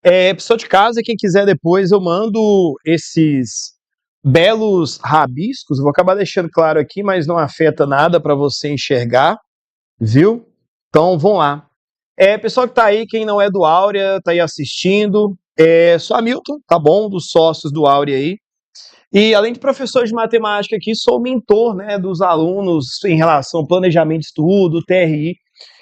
Pessoal de casa, quem quiser depois, eu mando esses belos rabiscos. Eu vou acabar deixando claro aqui, mas não afeta nada para você enxergar, viu? Então, vamos lá. Pessoal que tá aí, quem não é do Áurea, tá aí assistindo. Sou Hamilton, tá bom? Dos sócios do Áurea aí. E além de professor de matemática aqui, sou mentor, né, dos alunos em relação ao planejamento de estudo, TRI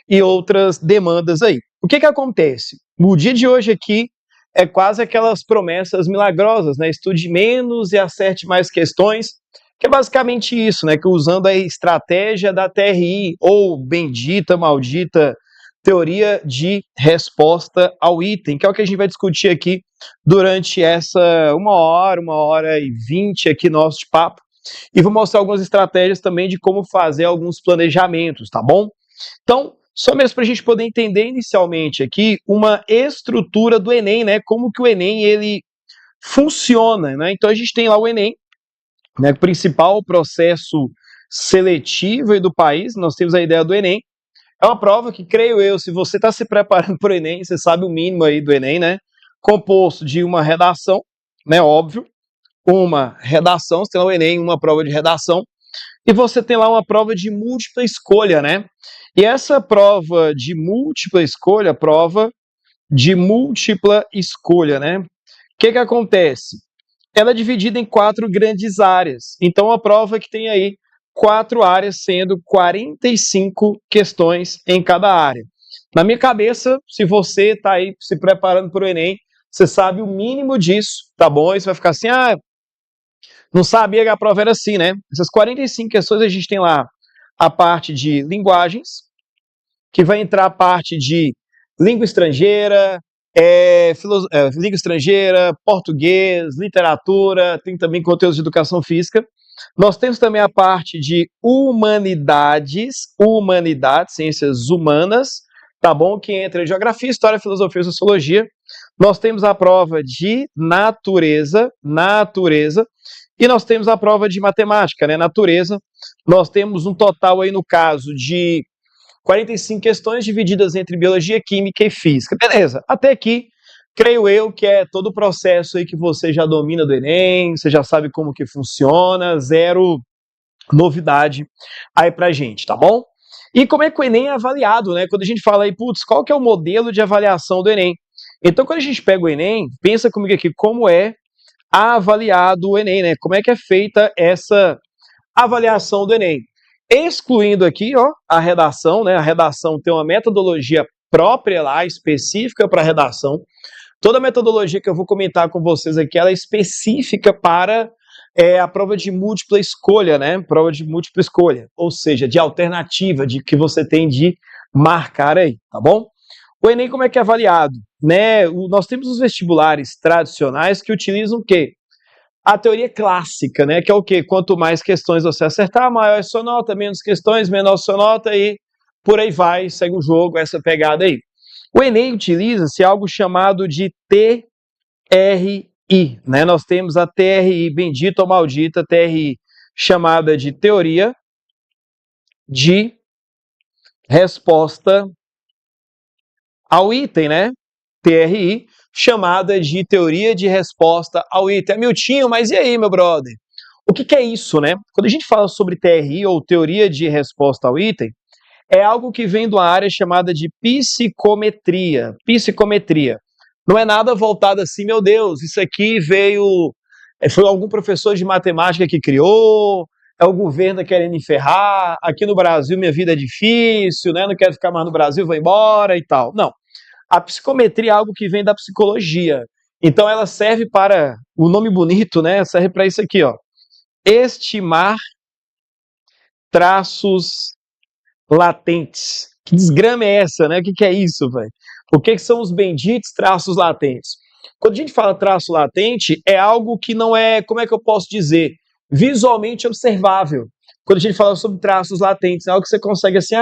e outras demandas aí. O que acontece? No dia de hoje aqui é quase aquelas promessas milagrosas, né? Estude menos e acerte mais questões, que é basicamente isso, né? Que usando a estratégia da TRI, ou bendita, maldita teoria de resposta ao item, que é o que a gente vai discutir aqui durante essa 1 hora e 20 aqui nosso de papo. E vou mostrar algumas estratégias também de como fazer alguns planejamentos, tá bom? Então, só mesmo para a gente poder entender inicialmente aqui uma estrutura do Enem, né? Como que o Enem ele funciona, né? Então a gente tem lá o Enem, né? O principal processo seletivo aí do país. Nós temos a ideia do Enem. É uma prova que, creio eu, se você está se preparando para o Enem, você sabe o mínimo aí do Enem, né? Composto de uma redação, né? Óbvio, uma redação, você tem lá o Enem, uma prova de redação, e você tem lá uma prova de múltipla escolha, né? E essa prova de múltipla escolha, né? O que acontece? Ela é dividida em 4 grandes áreas. Então, a prova que tem aí 4 áreas, sendo 45 questões em cada área. Na minha cabeça, se você está aí se preparando para o Enem, você sabe o mínimo disso, tá bom? Aí você vai ficar assim, não sabia que a prova era assim, né? Essas 45 questões a gente tem lá a parte de linguagens, que vai entrar a parte de língua estrangeira, língua estrangeira, português, literatura, tem também conteúdos de educação física. Nós temos também a parte de humanidades, ciências humanas, tá bom? Que entra geografia, história, filosofia e sociologia. Nós temos a prova de natureza, e nós temos a prova de matemática, né? Natureza. Nós temos um total aí, no caso, de 45 questões divididas entre biologia, química e física. Beleza, até aqui, creio eu que é todo o processo aí que você já domina do Enem, você já sabe como que funciona, zero novidade aí pra gente, tá bom? E como é que o Enem é avaliado, né? Quando a gente fala aí, putz, qual que é o modelo de avaliação do Enem? Então, quando a gente pega o Enem, pensa comigo aqui, como é avaliado o Enem, né? Como é que é feita essa avaliação do Enem? Excluindo aqui, ó, a redação, né? A redação tem uma metodologia própria lá, específica para a redação. Toda a metodologia que eu vou comentar com vocês aqui, ela é específica para a prova de múltipla escolha, né? Prova de múltipla escolha, ou seja, de alternativa, de que você tem de marcar aí, tá bom? O Enem, como é que é avaliado? Né? Nós temos os vestibulares tradicionais que utilizam o quê? A teoria clássica, né? Que é o quê? Quanto mais questões você acertar, maior é sua nota, menos questões, menor sua nota, e por aí vai, segue o jogo, essa pegada aí. O Enem utiliza-se algo chamado de TRI, né? Nós temos a TRI, bendita ou maldita, TRI, chamada de Teoria de Resposta ao Item, né? TRI, chamada de Teoria de Resposta ao Item. Miltinho, mas e aí, meu brother? O que é isso, né? Quando a gente fala sobre TRI, ou Teoria de Resposta ao Item, é algo que vem de uma área chamada de psicometria. Psicometria. Não é nada voltado assim, meu Deus, isso aqui foi algum professor de matemática que criou, é o governo querendo me ferrar, aqui no Brasil minha vida é difícil, né? Não quero ficar mais no Brasil, vou embora e tal. Não. A psicometria é algo que vem da psicologia. Então ela serve para, o nome bonito, né? Serve para isso aqui, ó. Estimar traços latentes. Que desgrama é essa, né? O que é isso, velho? O que são os benditos traços latentes? Quando a gente fala traço latente, é algo que não é, como é que eu posso dizer, visualmente observável. Quando a gente fala sobre traços latentes, é algo que você consegue assim,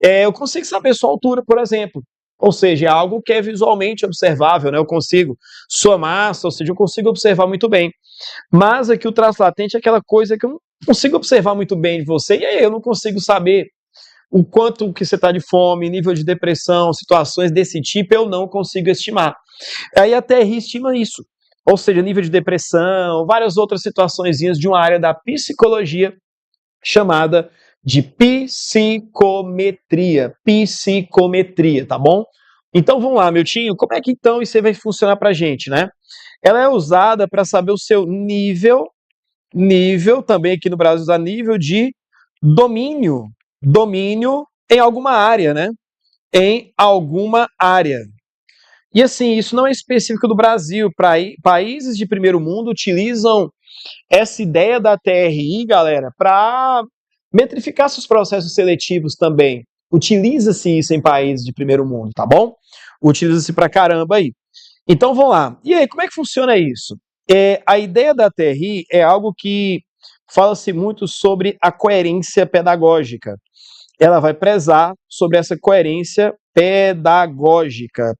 eu consigo saber sua altura, por exemplo. Ou seja, é algo que é visualmente observável, né? Eu consigo sua massa, ou seja, eu consigo observar muito bem. Mas aqui o traço latente é aquela coisa que eu não consigo observar muito bem de você, e aí eu não consigo saber o quanto que você está de fome, nível de depressão, situações desse tipo, eu não consigo estimar. Aí a TRI estima isso, ou seja, nível de depressão, várias outras situaçõezinhas de uma área da psicologia chamada de psicometria, tá bom? Então vamos lá, Miltinho, como é que então isso aí vai funcionar pra gente, né? Ela é usada para saber o seu nível também aqui no Brasil, usar nível de domínio em alguma área, né? Em alguma área. E assim, isso não é específico do Brasil. Países de primeiro mundo utilizam essa ideia da TRI, galera, para metrificar seus processos seletivos também. Utiliza-se isso em países de primeiro mundo, tá bom? Utiliza-se pra caramba aí. Então vamos lá. E aí, como é que funciona isso? A ideia da TRI é algo que fala-se muito sobre a coerência pedagógica. Ela vai prezar sobre essa coerência pedagógica.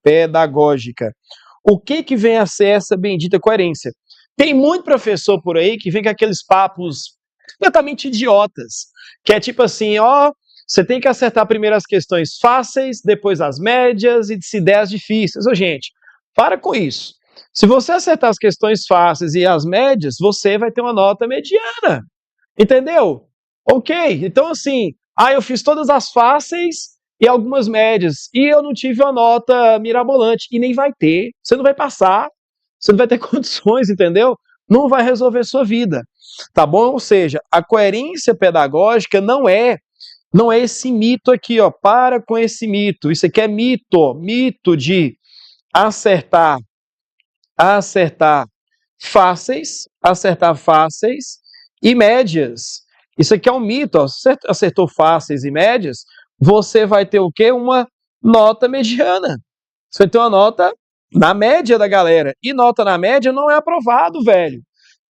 O que vem a ser essa bendita coerência? Tem muito professor por aí que vem com aqueles papos completamente idiotas, que é tipo assim, ó, você tem que acertar primeiro as questões fáceis, depois as médias e se der as difíceis. Ô, gente, para com isso. Se você acertar as questões fáceis e as médias, você vai ter uma nota mediana. Entendeu? Ok, então assim, eu fiz todas as fáceis e algumas médias, e eu não tive uma nota mirabolante, e nem vai ter, você não vai passar, você não vai ter condições, entendeu? Não vai resolver sua vida, tá bom? Ou seja, a coerência pedagógica não é esse mito aqui, ó, para com esse mito, isso aqui é mito de acertar fáceis e médias. Isso aqui é um mito, ó. Acertou fáceis e médias, você vai ter o quê? Uma nota mediana. Você vai ter uma nota na média da galera. E nota na média não é aprovado, velho.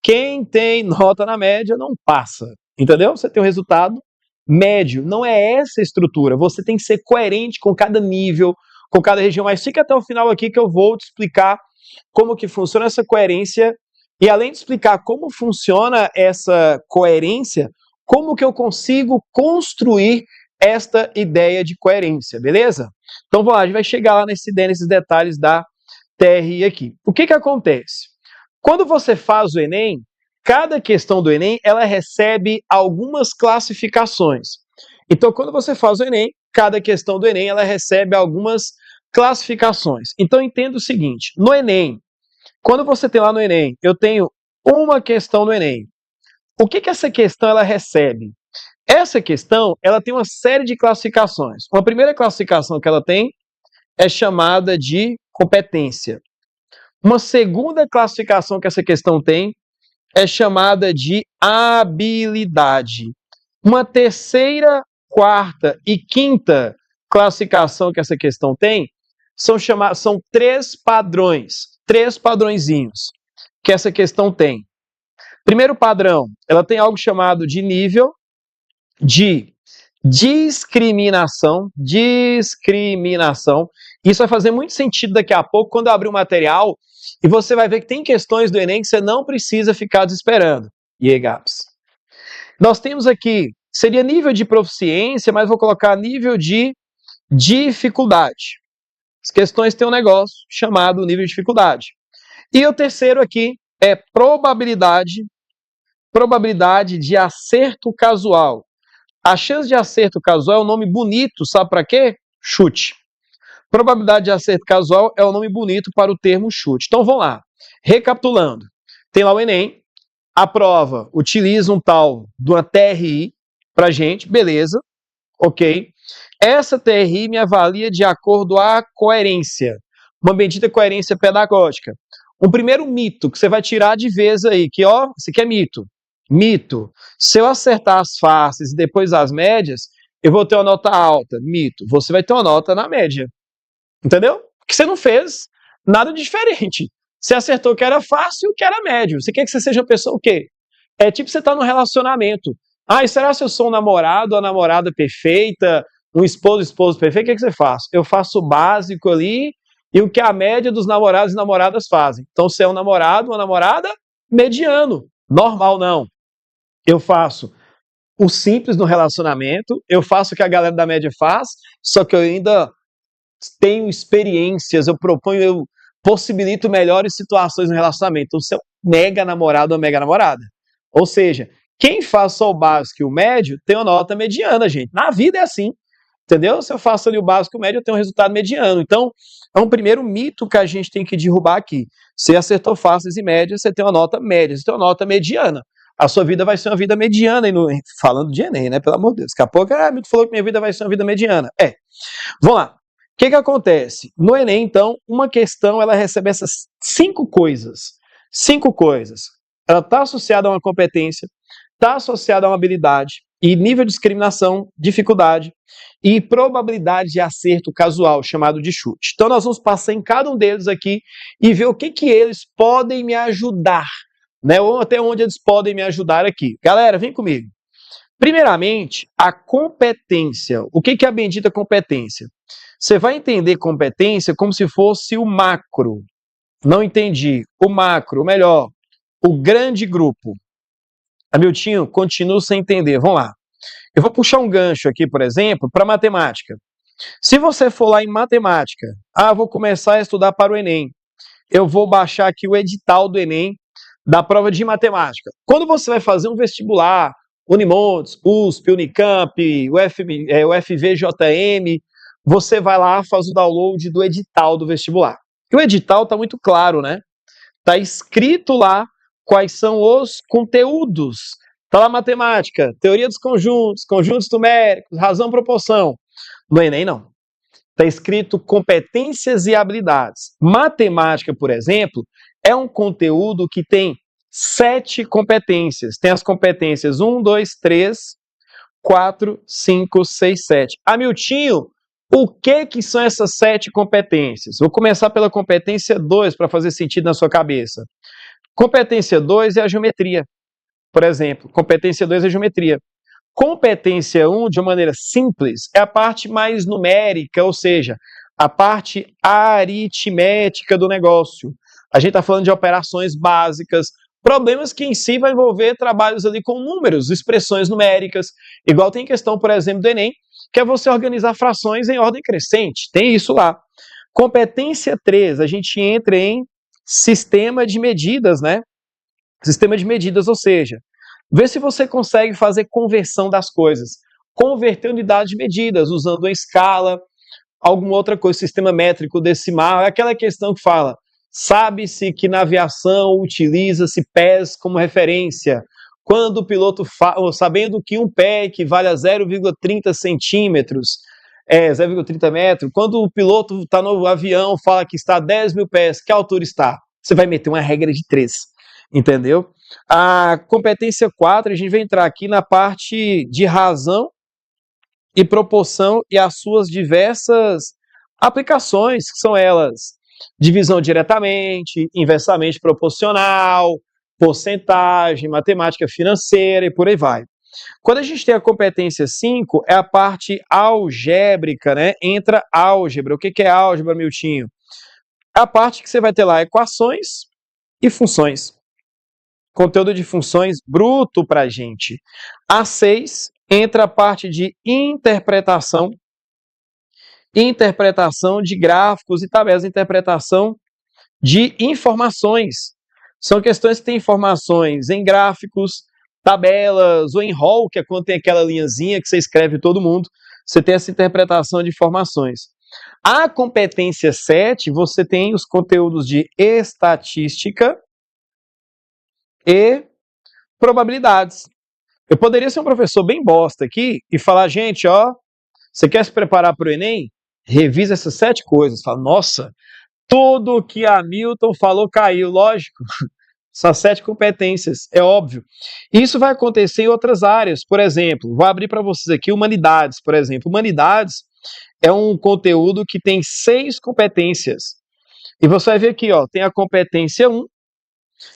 Quem tem nota na média não passa. Entendeu? Você tem um resultado médio. Não é essa a estrutura. Você tem que ser coerente com cada nível, com cada região. Mas fica até o final aqui que eu vou te explicar como que funciona essa coerência. E além de explicar como funciona essa coerência, como que eu consigo construir esta ideia de coerência, beleza? Então vamos lá, a gente vai chegar lá nesses detalhes da TRI aqui. O que acontece? Quando você faz o Enem, cada questão do Enem, ela recebe algumas classificações. Então, quando você faz o Enem, cada questão do Enem, ela recebe algumas classificações. Então, entenda o seguinte, no Enem, quando você tem lá no Enem, eu tenho uma questão no Enem. O que essa questão ela recebe? Essa questão ela tem uma série de classificações. Uma primeira classificação que ela tem é chamada de competência. Uma segunda classificação que essa questão tem é chamada de habilidade. Uma terceira, quarta e quinta classificação que essa questão tem são três padrõezinhos que essa questão tem. Primeiro padrão, ela tem algo chamado de nível de discriminação. Isso vai fazer muito sentido daqui a pouco quando eu abrir o material e você vai ver que tem questões do Enem que você não precisa ficar desesperando. E aí, Gabs? Nós temos aqui, seria nível de proficiência, mas vou colocar nível de dificuldade. As questões têm um negócio chamado nível de dificuldade. E o terceiro aqui é probabilidade de acerto casual. A chance de acerto casual é um nome bonito, sabe para quê? Chute. Probabilidade de acerto casual é um nome bonito para o termo chute. Então vamos lá. Recapitulando. Tem lá o Enem, a prova utiliza um tal de uma TRI pra gente, beleza, ok. Essa TRI me avalia de acordo à coerência, uma bendita coerência pedagógica. Um primeiro mito que você vai tirar de vez aí, que ó, isso aqui é mito. Mito. Se eu acertar as fáceis e depois as médias, eu vou ter uma nota alta. Mito. Você vai ter uma nota na média. Entendeu? Porque você não fez nada diferente. Você acertou que era fácil e que era médio. Você quer que você seja uma pessoa o quê? É tipo você tá num relacionamento. E será que eu sou um namorado ou namorada perfeita? Um esposo perfeito? O que você faz? Eu faço o básico ali e o que a média dos namorados e namoradas fazem. Então, você é um namorado, uma namorada mediano. Normal não. Eu faço o simples no relacionamento, eu faço o que a galera da média faz, só que eu ainda tenho experiências, eu proponho possibilita melhores situações no relacionamento. Então, você é um mega namorado ou mega namorada. Ou seja, quem faz só o básico e o médio tem uma nota mediana, gente. Na vida é assim, entendeu? Se eu faço ali o básico e o médio, eu tenho um resultado mediano. Então, é um primeiro mito que a gente tem que derrubar aqui. Se acertou fáceis e médias, você tem uma nota média, você tem uma nota mediana. A sua vida vai ser uma vida mediana, falando de Enem, né? Pelo amor de Deus. Daqui a pouco, Milton falou que minha vida vai ser uma vida mediana. Vamos lá. O que acontece? No Enem, então, uma questão, ela recebe essas 5 coisas. 5 coisas. Ela está associada a uma competência, está associada a uma habilidade, e nível de discriminação, dificuldade, e probabilidade de acerto casual, chamado de chute. Então, nós vamos passar em cada um deles aqui e ver o que eles podem me ajudar, né? Ou até onde eles podem me ajudar aqui. Galera, vem comigo. Primeiramente, a competência. O que é a bendita competência? Você vai entender competência como se fosse o macro. Não entendi. O macro, ou melhor, o grande grupo. Hamiltinho, continuo sem entender. Vamos lá. Eu vou puxar um gancho aqui, por exemplo, para matemática. Se você for lá em matemática, vou começar a estudar para o Enem. Eu vou baixar aqui o edital do Enem da prova de matemática. Quando você vai fazer um vestibular, Unimontes, USP, Unicamp, UFVJM, você vai lá, faz o download do edital do vestibular. E o edital está muito claro, né? Está escrito lá quais são os conteúdos. Está lá matemática, teoria dos conjuntos, conjuntos numéricos, razão, proporção. No Enem, não. Está escrito competências e habilidades. Matemática, por exemplo, é um conteúdo que tem 7 competências. Tem as competências 1, 2, 3, 4, 5, 6, 7. Hamiltinho, o que são essas 7 competências? Vou começar pela competência 2 para fazer sentido na sua cabeça. Competência 2 é a geometria, por exemplo. Competência 2 é a geometria. Competência 1, de uma maneira simples, é a parte mais numérica, ou seja, a parte aritmética do negócio. A gente está falando de operações básicas, problemas que em si vai envolver trabalhos ali com números, expressões numéricas, igual tem questão, por exemplo, do Enem, que é você organizar frações em ordem crescente, tem isso lá. Competência 3, a gente entra em sistema de medidas, né? Sistema de medidas, ou seja, vê se você consegue fazer conversão das coisas, converter unidades de medidas, usando uma escala, alguma outra coisa, sistema métrico decimal, é aquela questão que fala, sabe-se que na aviação utiliza-se pés como referência, quando o piloto, sabendo que um pé equivale a 0,30 centímetros, 0,30 metros, quando o piloto está no avião, fala que está a 10 mil pés, que altura está? Você vai meter uma regra de 3, entendeu? A competência 4, a gente vai entrar aqui na parte de razão e proporção e as suas diversas aplicações, que são elas divisão diretamente, inversamente proporcional, porcentagem, matemática financeira e por aí vai. Quando a gente tem a competência 5, é a parte algébrica, né? Entra álgebra. O que é álgebra, Miltinho? É a parte que você vai ter lá equações e funções. Conteúdo de funções bruto para a gente. A 6 entra a parte de interpretação de gráficos e tabelas, interpretação de informações. São questões que têm informações em gráficos, tabelas, ou em rol, que é quando tem aquela linhazinha que você escreve todo mundo, você tem essa interpretação de informações. A competência 7, você tem os conteúdos de estatística e probabilidades. Eu poderia ser um professor bem bosta aqui e falar, gente, você quer se preparar para o Enem? Revisa essas 7 coisas. Fala, nossa, tudo que a Milton falou caiu, lógico. São 7 competências, é óbvio. Isso vai acontecer em outras áreas. Por exemplo, vou abrir para vocês aqui humanidades, por exemplo. Humanidades é um conteúdo que tem 6 competências. E você vai ver aqui, tem a competência 1,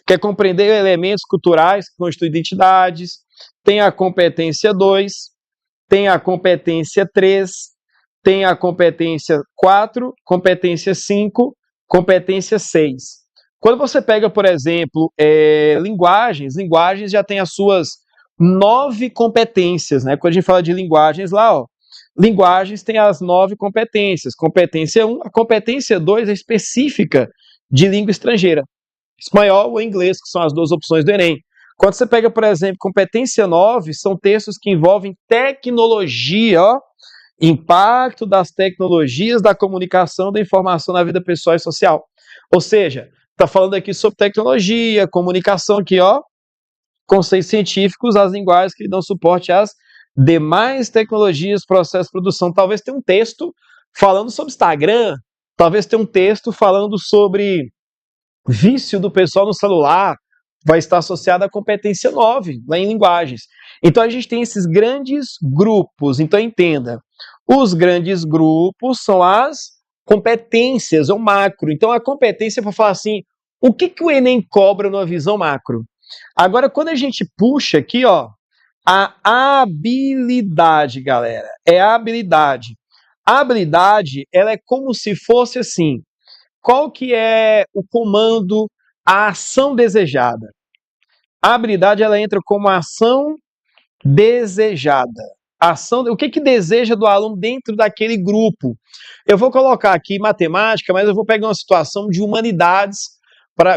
que é compreender elementos culturais que constituem identidades. Tem a competência 2, tem a competência 3, tem a competência 4, competência 5, competência 6. Quando você pega, por exemplo, linguagens já tem as suas 9 competências, né? Quando a gente fala de linguagens lá, linguagens tem as 9 competências. Competência 1, a competência 2 é específica de língua estrangeira, espanhol ou inglês, que são as duas opções do Enem. Quando você pega, por exemplo, competência 9, são textos que envolvem tecnologia, ó, impacto das tecnologias da comunicação, da informação na vida pessoal e social. Ou seja, está falando aqui sobre tecnologia, comunicação aqui, ó, conceitos científicos, as linguagens que dão suporte às demais tecnologias, processos de produção. Talvez tenha um texto falando sobre Instagram, talvez tenha um texto falando sobre vício do pessoal no celular, vai estar associado à competência 9, lá em linguagens. Então a gente tem esses grandes grupos, então entenda, os grandes grupos são as competências, ou macro. Então a competência, para falar assim, o que o Enem cobra numa visão macro? Agora, quando a gente puxa aqui, ó, a habilidade, galera, é a habilidade. A habilidade, ela é como se fosse assim, qual que é o comando, a ação desejada? A habilidade, ela entra como ação desejada. Ação, o que deseja do aluno dentro daquele grupo? Eu vou colocar aqui matemática, mas eu vou pegar uma situação de humanidades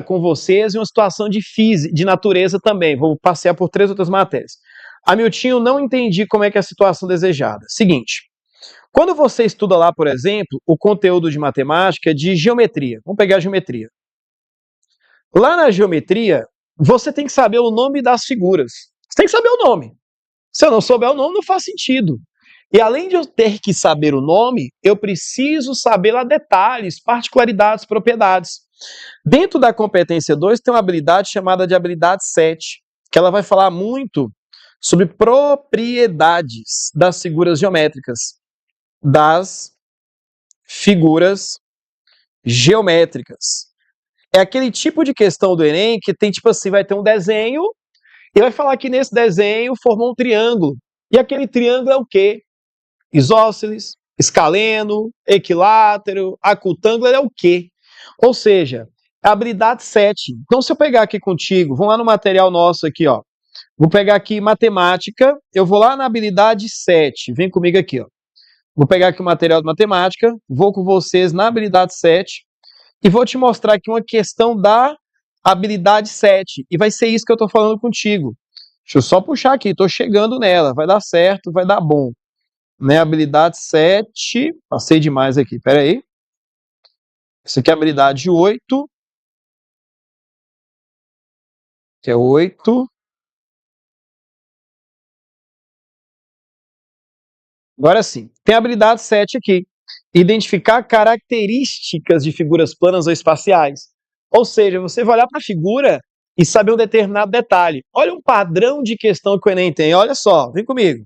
com vocês e uma situação de física, de natureza também. Vou passear por 3 outras matérias. Hamilton, eu não entendi como é que é a situação desejada. Seguinte, quando você estuda lá, por exemplo, o conteúdo de matemática de geometria, vamos pegar a geometria. Lá na geometria, você tem que saber o nome das figuras. Você tem que saber o nome. Se eu não souber o nome, não faz sentido. E além de eu ter que saber o nome, eu preciso saber lá detalhes, particularidades, propriedades. Dentro da competência 2 tem uma habilidade chamada de habilidade 7, que ela vai falar muito sobre propriedades das figuras geométricas, das figuras geométricas. É aquele tipo de questão do Enem que tem tipo assim, vai ter um desenho e vai falar que nesse desenho formou um triângulo. E aquele triângulo é o quê? Isósceles, escaleno, equilátero, acutângulo, é o quê? Ou seja, a habilidade 7. Então, se eu pegar aqui contigo, vamos lá no material nosso aqui, ó. Vou pegar aqui matemática, eu vou lá na habilidade 7. Vem comigo aqui, ó. Vou pegar aqui o material de matemática, vou com vocês na habilidade 7 e vou te mostrar aqui uma questão da habilidade 7. E vai ser isso que eu estou falando contigo. Deixa eu só puxar aqui, estou chegando nela. Vai dar certo, vai dar bom. Né? Habilidade 7. Passei demais aqui, pera aí. Essa aqui é a habilidade 8. Que é 8. Agora sim, tem a habilidade 7 aqui. Identificar características de figuras planas ou espaciais. Ou seja, você vai olhar para a figura e saber um determinado detalhe. Olha um padrão de questão que o Enem tem. Olha só, vem comigo.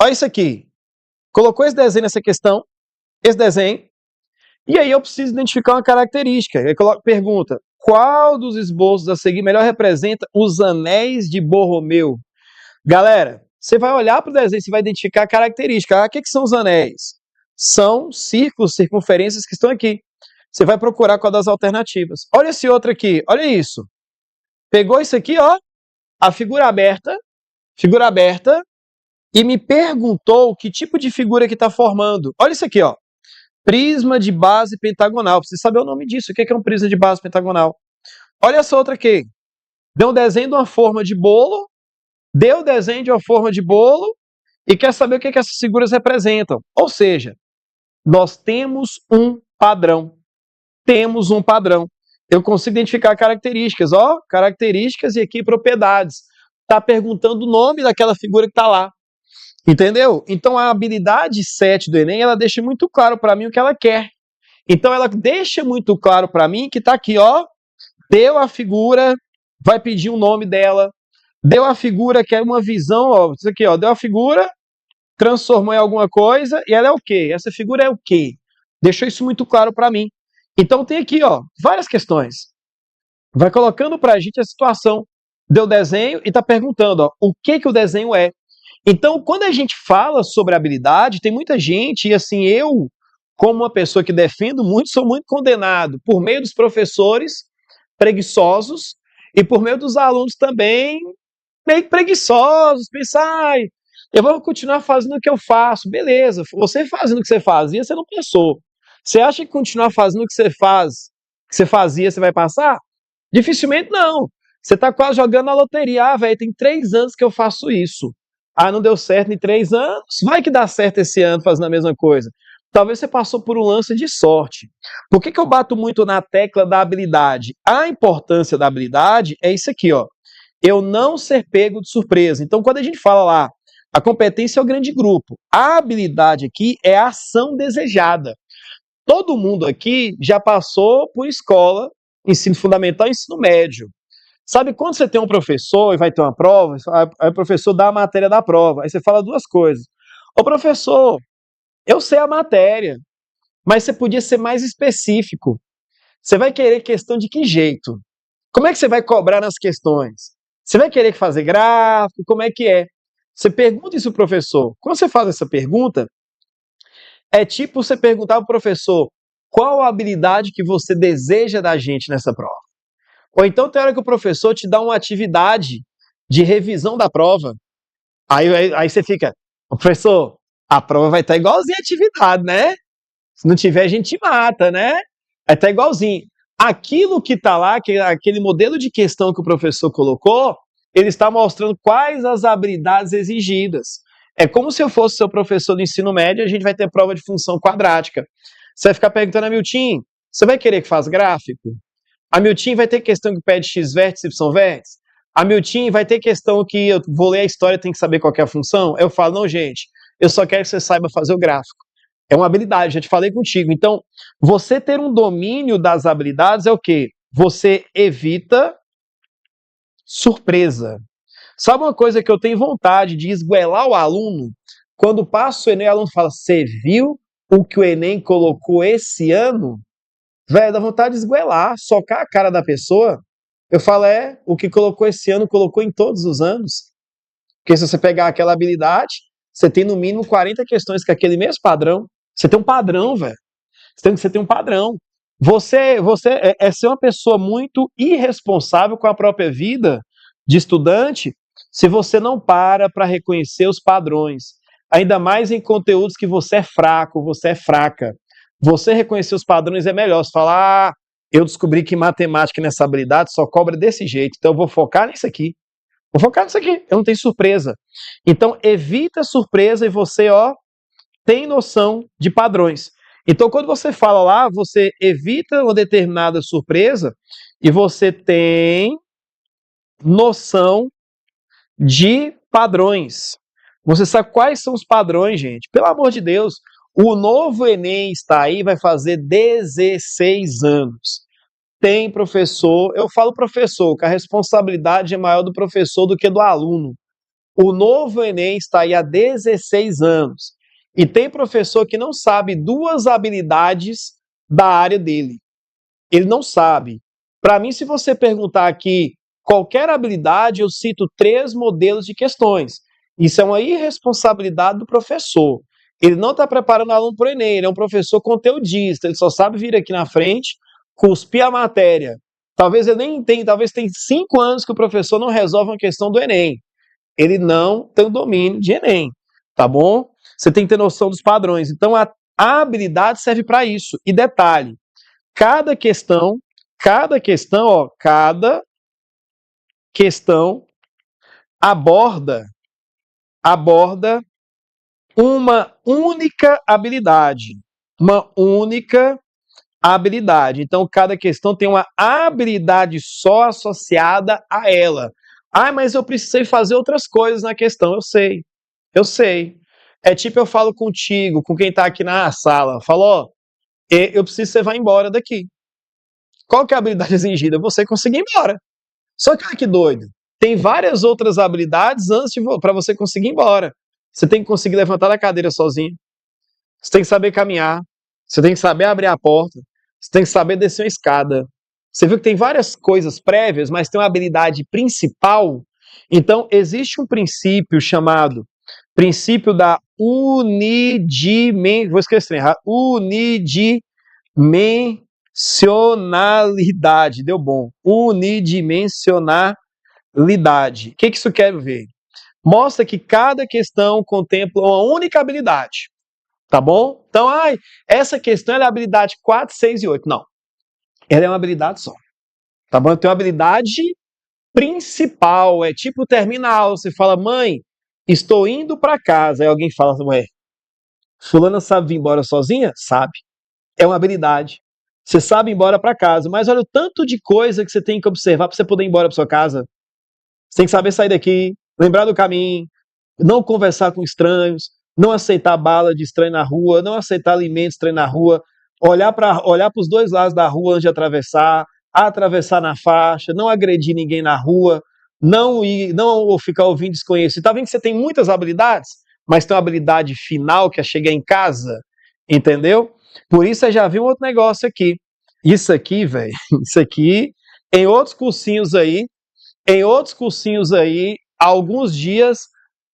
Olha isso aqui. Colocou esse desenho nessa questão, esse desenho, e aí eu preciso identificar uma característica. Aí pergunta, qual dos esboços a seguir melhor representa os anéis de Borromeu? Galera, você vai olhar para o desenho, você vai identificar a característica. Ah, o que são os anéis? São círculos, circunferências que estão aqui. Você vai procurar qual das alternativas. Olha esse outro aqui, olha isso. Pegou isso aqui, ó, a figura aberta, e me perguntou que tipo de figura que está formando. Olha isso aqui, ó. Prisma de base pentagonal. Precisa saber o nome disso. O que é um prisma de base pentagonal? Olha essa outra aqui. Deu um desenho de uma forma de bolo, deu o desenho de uma forma de bolo e quer saber o que essas figuras representam. Ou seja, nós temos um padrão. Temos um padrão. Eu consigo identificar características, ó, características e aqui propriedades. Está perguntando o nome daquela figura que está lá. Entendeu? Então a habilidade 7 do Enem, ela deixa muito claro para mim o que ela quer. Então ela deixa muito claro para mim que está aqui, ó, deu a figura, vai pedir o nome dela, deu a figura que é uma visão, ó, isso aqui, ó, deu a figura, transformou em alguma coisa e ela é o quê? Essa figura é o quê? Deixou isso muito claro para mim. Então tem aqui, ó, várias questões. Vai colocando para a gente a situação. Deu desenho e está perguntando, ó, o que o desenho é. Então, quando a gente fala sobre habilidade, tem muita gente, e assim, eu, como uma pessoa que defendo muito, sou muito condenado por meio dos professores preguiçosos e por meio dos alunos também meio preguiçosos, pensar, eu vou continuar fazendo o que eu faço. Beleza, você fazendo o que você fazia, você não pensou. Você acha que continuar fazendo o que você faz que você fazia, você vai passar? Dificilmente não. Você está quase jogando na loteria. Ah, velho, tem 3 anos que eu faço isso. Ah, não deu certo em 3 anos, vai que dá certo esse ano fazendo a mesma coisa. Talvez você passou por um lance de sorte. Por que eu bato muito na tecla da habilidade? A importância da habilidade é isso aqui, ó. Eu não ser pego de surpresa. Então, quando a gente fala lá, a competência é o grande grupo. A habilidade aqui é a ação desejada. Todo mundo aqui já passou por escola, ensino fundamental e ensino médio. Sabe quando você tem um professor e vai ter uma prova, aí o professor dá a matéria da prova, aí você fala duas coisas. Ô professor, eu sei a matéria, mas você podia ser mais específico. Você vai querer questão de que jeito? Como é que você vai cobrar nas questões? Você vai querer fazer gráfico? Como é que é? Você pergunta isso ao professor. Quando você faz essa pergunta, é tipo você perguntar ao professor qual a habilidade que você deseja da gente nessa prova. Ou então tem hora que o professor te dá uma atividade de revisão da prova. Aí você fica, professor, a prova vai estar igualzinha a atividade, né? Se não tiver, a gente mata, né? Vai estar igualzinho. Aquilo que está lá, aquele modelo de questão que o professor colocou, ele está mostrando quais as habilidades exigidas. É como se eu fosse seu professor do ensino médio, a gente vai ter prova de função quadrática. Você vai ficar perguntando a Milton, você vai querer que faça gráfico? A Milton vai ter questão que pede x vértice, y vértice? A Milton vai ter questão que eu vou ler a história e tem que saber qual é a função? Eu falo, não, gente, eu só quero que você saiba fazer o gráfico. É uma habilidade, já te falei contigo. Então, você ter um domínio das habilidades é o quê? Você evita surpresa. Sabe uma coisa que eu tenho vontade de esguelar o aluno? Quando passa o Enem, o aluno fala, você viu o que o Enem colocou esse ano? Velho, dá vontade de esguelar, socar a cara da pessoa. Eu falo, o que colocou esse ano, colocou em todos os anos. Porque se você pegar aquela habilidade, você tem no mínimo 40 questões com aquele mesmo padrão. Você tem um padrão, velho. Você tem um padrão. Você é ser uma pessoa muito irresponsável com a própria vida de estudante se você não para reconhecer os padrões. Ainda mais em conteúdos que você é fraco, você é fraca. Você reconhecer os padrões é melhor. Você fala, eu descobri que matemática nessa habilidade só cobra desse jeito, então eu vou focar nisso aqui. Vou focar nisso aqui, eu não tenho surpresa. Então, evita surpresa e você, tem noção de padrões. Então, quando você fala lá, você evita uma determinada surpresa e você tem noção de padrões. Você sabe quais são os padrões, gente? Pelo amor de Deus, o novo Enem está aí, vai fazer 16 anos. Tem professor, eu falo professor, que a responsabilidade é maior do professor do que do aluno. O novo Enem está aí há 16 anos. E tem professor que não sabe 2 habilidades da área dele. Ele não sabe. Para mim, se você perguntar aqui qualquer habilidade, eu cito 3 modelos de questões. Isso é uma irresponsabilidade do professor. Ele não está preparando o aluno para o Enem, ele é um professor conteudista, ele só sabe vir aqui na frente, cuspir a matéria. Talvez ele nem tenha, talvez tenha 5 anos que o professor não resolve uma questão do Enem. Ele não tem o domínio de Enem, tá bom? Você tem que ter noção dos padrões. Então, a habilidade serve para isso. E detalhe, cada questão aborda uma única habilidade. Uma única habilidade. Então, cada questão tem uma habilidade só associada a ela. Mas eu precisei fazer outras coisas na questão. Eu sei. É tipo eu falo contigo, com quem está aqui na sala. Falo, eu preciso que você vá embora daqui. Qual que é a habilidade exigida? Você conseguir ir embora. Só que olha que doido. Tem várias outras habilidades antes para você conseguir ir embora. Você tem que conseguir levantar da cadeira sozinho. Você tem que saber caminhar. Você tem que saber abrir a porta. Você tem que saber descer uma escada. Você viu que tem várias coisas prévias, mas tem uma habilidade principal. Então, existe um princípio chamado princípio da unidimensionalidade. Deu bom. Unidimensionalidade. O que isso quer ver? Mostra que cada questão contempla uma única habilidade. Tá bom? Então, essa questão é a habilidade 4, 6 e 8. Não. Ela é uma habilidade só. Tá bom? Tem uma habilidade principal, é tipo terminal. Você fala, mãe, estou indo para casa. Aí alguém fala, ué, fulana sabe vir embora sozinha? Sabe. É uma habilidade. Você sabe ir embora para casa, mas olha o tanto de coisa que você tem que observar para você poder ir embora para sua casa. Você tem que saber sair daqui, lembrar do caminho, não conversar com estranhos, não aceitar bala de estranho na rua, não aceitar alimentos estranhos na rua, olhar os dois lados da rua antes de atravessar na faixa, não agredir ninguém na rua, não ficar ouvindo desconhecido. Tá vendo que você tem muitas habilidades, mas tem uma habilidade final que é chegar em casa, entendeu? Por isso você já viu um outro negócio aqui. Isso aqui, velho, isso aqui, em outros cursinhos aí, há alguns dias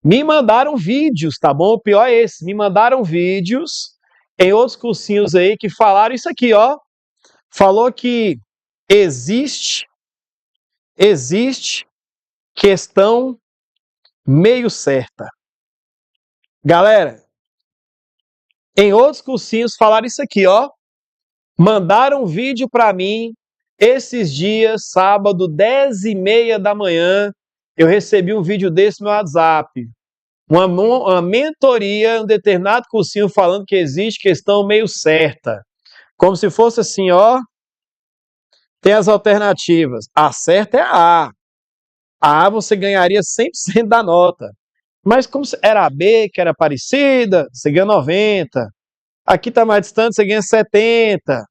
me mandaram vídeos, tá bom? O pior é esse, me mandaram vídeos em outros cursinhos aí que falaram isso aqui, ó. Falou que existe questão meio certa. Galera, em outros cursinhos falaram isso aqui, ó. Mandaram um vídeo para mim esses dias, sábado, 10h30 da manhã, eu recebi um vídeo desse no meu WhatsApp. Uma mentoria, um determinado cursinho falando que existe questão meio certa. Como se fosse assim, ó, tem as alternativas. A certa é a A. A A você ganharia 100% da nota. Mas como era a B, que era parecida, você ganha 90. Aqui está mais distante, você ganha 70.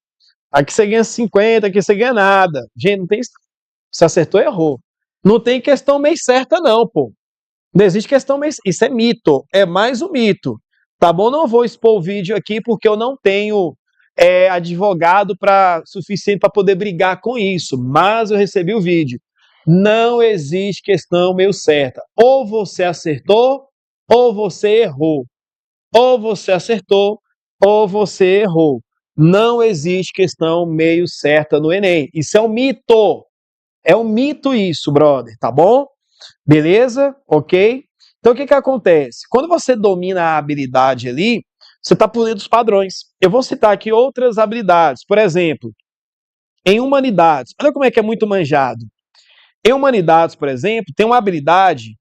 Aqui você ganha 50, aqui você ganha nada. Gente, não tem. Você acertou, errou. Não tem questão meio certa, não, pô. Não existe questão meio. Isso é mito. É mais um mito. Tá bom? Não vou expor o vídeo aqui porque eu não tenho advogado suficiente para poder brigar com isso. Mas eu recebi o vídeo. Não existe questão meio certa. Ou você acertou, ou você errou. Ou você acertou, ou você errou. Não existe questão meio certa no Enem. Isso é um mito. É um mito isso, brother, tá bom? Beleza? Ok? Então, o que acontece? Quando você domina a habilidade ali, você está por dentro dos padrões. Eu vou citar aqui outras habilidades. Por exemplo, em humanidades. Olha como é que é muito manjado. Em humanidades, por exemplo, tem uma habilidade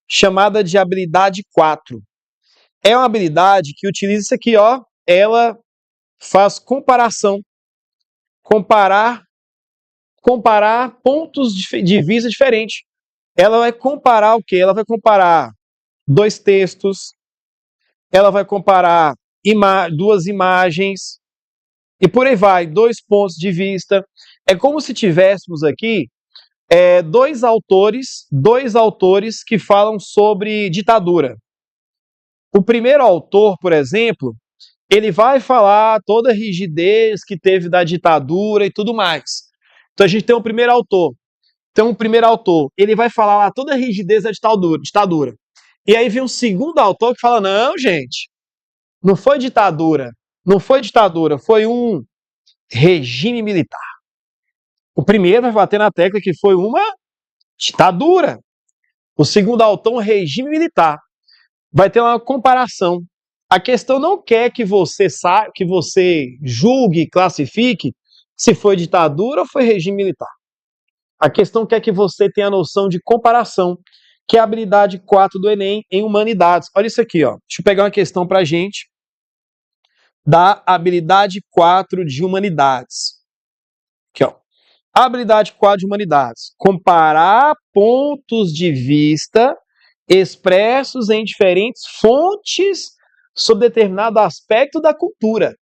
chamada de habilidade 4. É uma habilidade que utiliza isso aqui, ó. Ela faz comparação. Comparar pontos de vista diferentes. Ela vai comparar o quê? Ela vai comparar dois textos, ela vai comparar duas imagens, e por aí vai, dois pontos de vista. É como se tivéssemos aqui dois autores que falam sobre ditadura. O primeiro autor, por exemplo, ele vai falar toda a rigidez que teve da ditadura e tudo mais. Então a gente tem um primeiro autor. Ele vai falar lá toda a rigidez da ditadura. E aí vem um segundo autor que fala, não, gente, não foi ditadura, foi um regime militar. O primeiro vai bater na tecla que foi uma ditadura. O segundo autor, um regime militar. Vai ter uma comparação. A questão não quer que você julgue, classifique se foi ditadura ou foi regime militar. A questão quer que você tenha a noção de comparação, que é a habilidade 4 do Enem em humanidades. Olha isso aqui, ó. Deixa eu pegar uma questão pra gente da habilidade 4 de humanidades. Aqui, ó. Habilidade 4 de humanidades. Comparar pontos de vista expressos em diferentes fontes sobre determinado aspecto da cultura.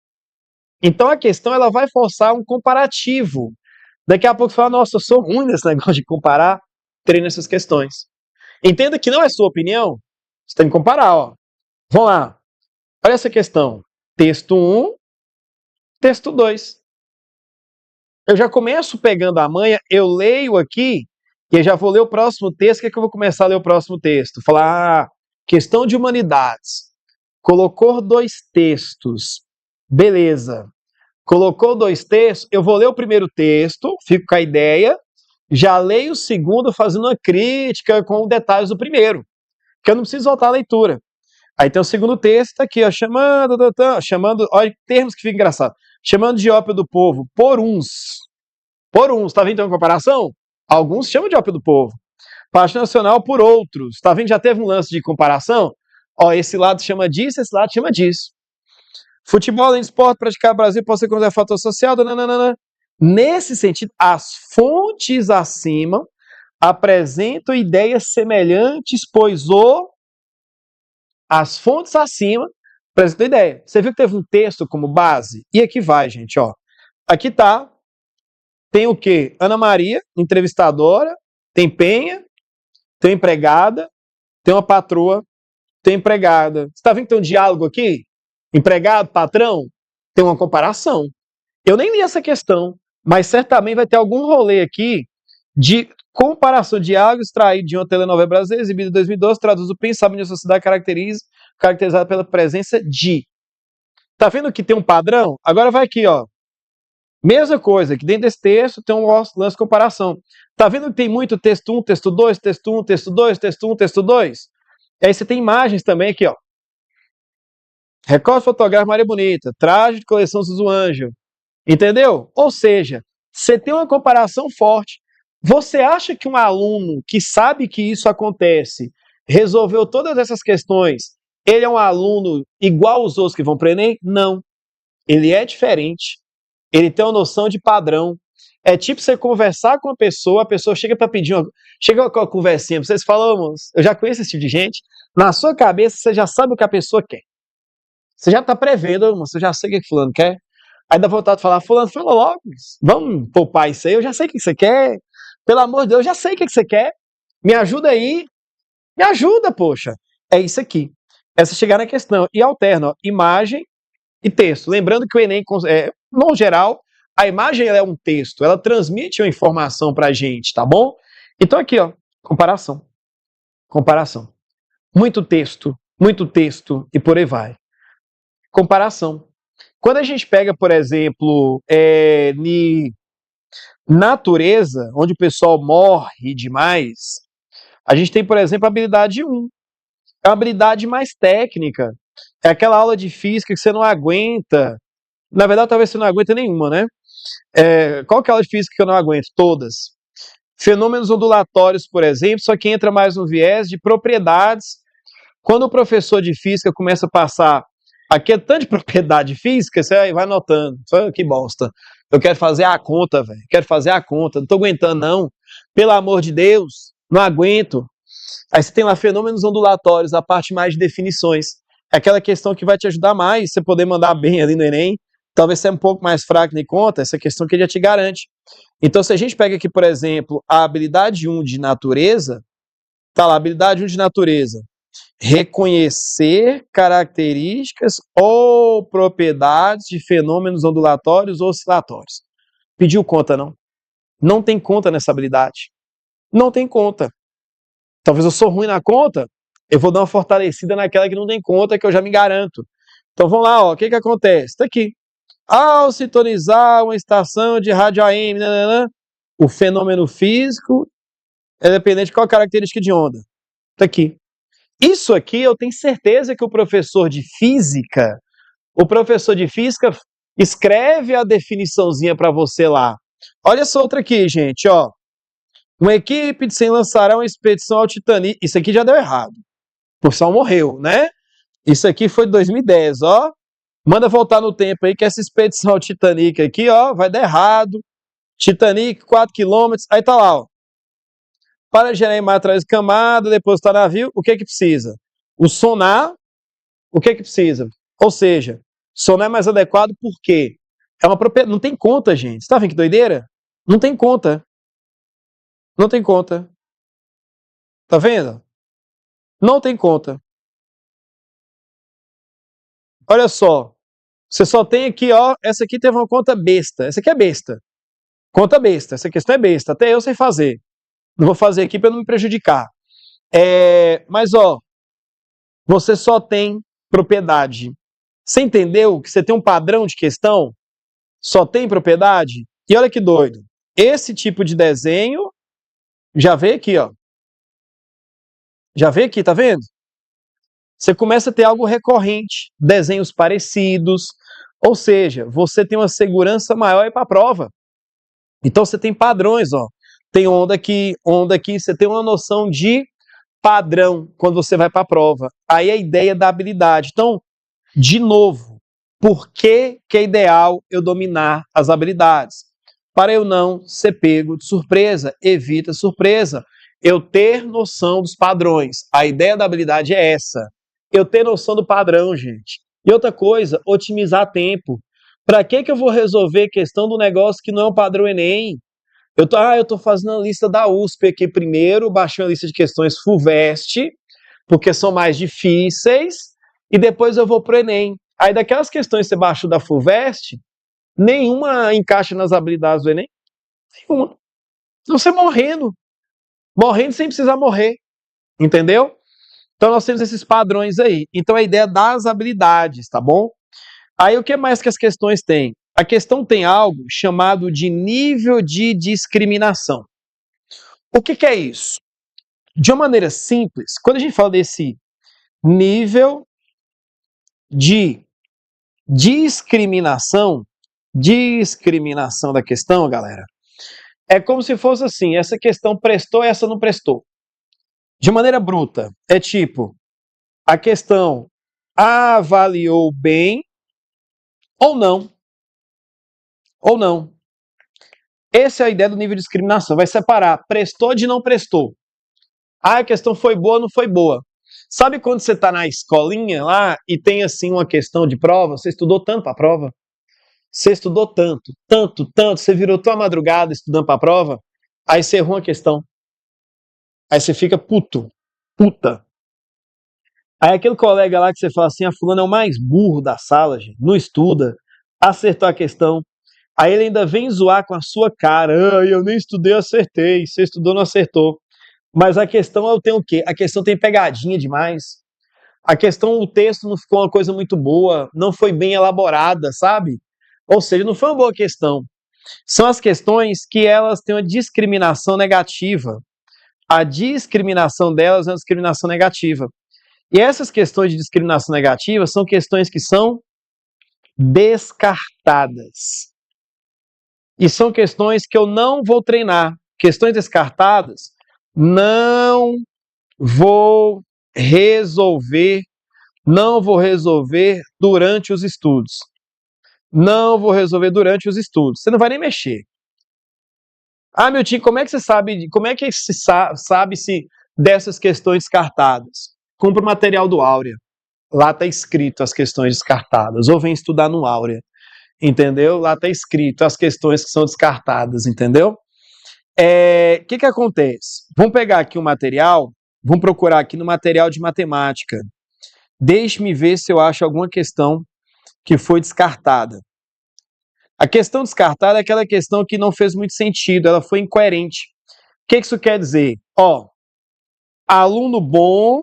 Então a questão ela vai forçar um comparativo. Daqui a pouco você fala, nossa, eu sou ruim nesse negócio de comparar, treina essas questões. Entenda que não é sua opinião, você tem que comparar, ó. Vamos lá. Olha essa questão. Texto 1, texto 2. Eu já começo pegando a manha, eu leio aqui, e eu já vou ler o próximo texto. O que é que eu vou começar a ler o próximo texto? Falar, questão de humanidades. Colocou dois textos. Beleza. Colocou dois textos, eu vou ler o primeiro texto, fico com a ideia, já leio o segundo fazendo uma crítica com detalhes do primeiro, que eu não preciso voltar à leitura. Aí tem o segundo texto aqui, ó, chamando, olha termos que ficam engraçados, chamando de ópio do povo por uns. por uns. Está vendo então a comparação? Alguns chamam de ópio do povo. Parte nacional por outros. Está vendo? Já teve um lance de comparação? Ó, esse lado chama disso, esse lado chama disso. Futebol é esporte praticado no Brasil pode ser considerado fator social. Nananana. Nesse sentido, as fontes acima apresentam ideias semelhantes, pois as fontes acima apresentam ideia. Você viu que teve um texto como base? E aqui vai, gente, ó. Aqui tá. Tem o quê? Ana Maria, entrevistadora, tem Penha, tem empregada, tem uma patroa, tem empregada. Você está vendo que tem um diálogo aqui? Empregado, patrão? Tem uma comparação. Eu nem li essa questão, mas certamente vai ter algum rolê aqui de comparação de diálogo extraído de uma telenovela brasileira exibida em 2012, traduz o pensamento de uma sociedade caracterizada pela presença de. Tá vendo que tem um padrão? Agora vai aqui, ó. Mesma coisa, que dentro desse texto tem um lance de comparação. Tá vendo que tem muito texto 1, texto 2, texto 1, texto 2, texto 1, texto 2? E aí você tem imagens também aqui, ó. Recorte fotográfico Maria Bonita, traje de coleção Suzu Anjo. Entendeu? Ou seja, você tem uma comparação forte. Você acha que um aluno que sabe que isso acontece, resolveu todas essas questões, ele é um aluno igual aos outros que vão para o Enem? Não. Ele é diferente. Ele tem uma noção de padrão. É tipo você conversar com a pessoa chega para pedir chega com uma conversinha, vocês falam, moço, eu já conheço esse tipo de gente, na sua cabeça você já sabe o que a pessoa quer. Você já está prevendo, moço, eu já sei o que fulano quer. Aí dá vontade de falar, fulano, fala logo, vamos poupar isso aí, eu já sei o que você quer. Pelo amor de Deus, eu já sei o que você quer. Me ajuda aí. Me ajuda, poxa. É isso aqui. Essa chegar na questão. E alterna, ó, imagem e texto. Lembrando que o Enem, no geral, a imagem ela é um texto, ela transmite uma informação para a gente, tá bom? Então aqui, ó, comparação. Comparação. Muito texto e por aí vai. Comparação. Quando a gente pega, por exemplo, natureza, onde o pessoal morre demais, a gente tem, por exemplo, a habilidade 1. É uma habilidade mais técnica. É aquela aula de física que você não aguenta. Na verdade, talvez você não aguenta nenhuma, né? Qual que é a aula de física que eu não aguento? Todas. Fenômenos ondulatórios, por exemplo, só que entra mais no viés de propriedades. Quando o professor de física começa a passar aqui é tanto de propriedade física, você vai notando. Que bosta. Eu quero fazer a conta, velho. Quero fazer a conta. Não tô aguentando, não. Pelo amor de Deus, não aguento. Aí você tem lá fenômenos ondulatórios, a parte mais de definições. É aquela questão que vai te ajudar mais, você poder mandar bem ali no Enem. Talvez você é um pouco mais fraco de conta, essa questão que ele já te garante. Então, se a gente pega aqui, por exemplo, a habilidade 1 de natureza, tá lá, habilidade 1 de natureza. Reconhecer características ou propriedades de fenômenos ondulatórios ou oscilatórios. Pediu conta, não? Não tem conta nessa habilidade. Não tem conta. Talvez eu sou ruim na conta, eu vou dar uma fortalecida naquela que não tem conta, que eu já me garanto. Então vamos lá, ó, o que acontece? Está aqui. Ao sintonizar uma estação de rádio AM, o fenômeno físico é dependente de qual característica de onda. Está aqui. Isso aqui eu tenho certeza que o professor de física escreve a definiçãozinha para você lá. Olha essa outra aqui, gente, ó. Uma equipe de 100 lançará uma expedição ao Titanic. Isso aqui já deu errado. O pessoal morreu, né? Isso aqui foi de 2010, ó. Manda voltar no tempo aí que essa expedição ao Titanic aqui, ó, vai dar errado. Titanic, 4 quilômetros. Aí tá lá, ó. Para gerar imagem atrás de camada, depositar navio, o que precisa? O sonar, o que precisa? Ou seja, sonar é mais adequado porque é uma propriedade. Não tem conta, gente. Você tá vendo que doideira? Não tem conta. Não tem conta. Tá vendo? Não tem conta. Olha só. Você só tem aqui, ó. Essa aqui teve uma conta besta. Essa aqui é besta. Conta besta. Essa questão é besta. Até eu sei fazer. Não vou fazer aqui para não me prejudicar. Mas, ó. Você só tem propriedade. Você entendeu que você tem um padrão de questão? Só tem propriedade? E olha que doido. Esse tipo de desenho já veio aqui, ó. Já veio aqui, tá vendo? Você começa a ter algo recorrente, desenhos parecidos, ou seja, você tem uma segurança maior para a prova. Então você tem padrões, ó. Tem onda aqui, você tem uma noção de padrão quando você vai para a prova. Aí a ideia da habilidade. Então, de novo, por que é ideal eu dominar as habilidades? Para eu não ser pego de surpresa, evita surpresa. Eu ter noção dos padrões. A ideia da habilidade é essa. Eu ter noção do padrão, gente. E outra coisa, otimizar tempo. Para que eu vou resolver questão do negócio que não é um padrão Enem? Eu tô fazendo a lista da USP aqui primeiro, baixando a lista de questões FUVEST, porque são mais difíceis, e depois eu vou pro Enem. Aí daquelas questões que você baixou da FUVEST, nenhuma encaixa nas habilidades do Enem. Nenhuma. Então você morrendo sem precisar morrer, entendeu? Então nós temos esses padrões aí. Então a ideia das habilidades, tá bom? Aí o que mais que as questões têm? A questão tem algo chamado de nível de discriminação. O que é isso? De uma maneira simples, quando a gente fala desse nível de discriminação da questão, galera, é como se fosse assim, essa questão prestou, essa não prestou. De maneira bruta, é tipo, a questão avaliou bem ou não. Ou não. Essa é a ideia do nível de discriminação. Vai separar prestou de não prestou. Ah, a questão foi boa ou não foi boa. Sabe quando você está na escolinha lá e tem assim uma questão de prova? Você estudou tanto para a prova? Você estudou tanto, você virou tua madrugada estudando para a prova, aí você errou uma questão. Aí você fica puta. Aí aquele colega lá que você fala assim, a fulana é o mais burro da sala, gente, não estuda, acertou a questão. Aí ele ainda vem zoar com a sua cara. Ah, eu nem estudei, acertei. Você estudou, não acertou. Mas a questão é tem o quê? A questão tem pegadinha demais. A questão, o texto não ficou uma coisa muito boa, não foi bem elaborada, sabe? Ou seja, não foi uma boa questão. São as questões que elas têm uma discriminação negativa. A discriminação delas é uma discriminação negativa. E essas questões de discriminação negativa são questões que são descartadas. E são questões que eu não vou treinar. Questões descartadas, não vou resolver durante os estudos. Não vou resolver durante os estudos. Você não vai nem mexer. Ah, meu tio, como é que você sabe, como é que se sabe-se dessas questões descartadas? Compra o material do Áurea. Lá está escrito as questões descartadas. Ou vem estudar no Áurea. Entendeu? Lá está escrito as questões que são descartadas, entendeu? Que acontece? Vamos pegar aqui o material, vamos procurar aqui no material de matemática. Deixe-me ver se eu acho alguma questão que foi descartada. A questão descartada é aquela questão que não fez muito sentido, ela foi incoerente. O que isso quer dizer? Aluno bom,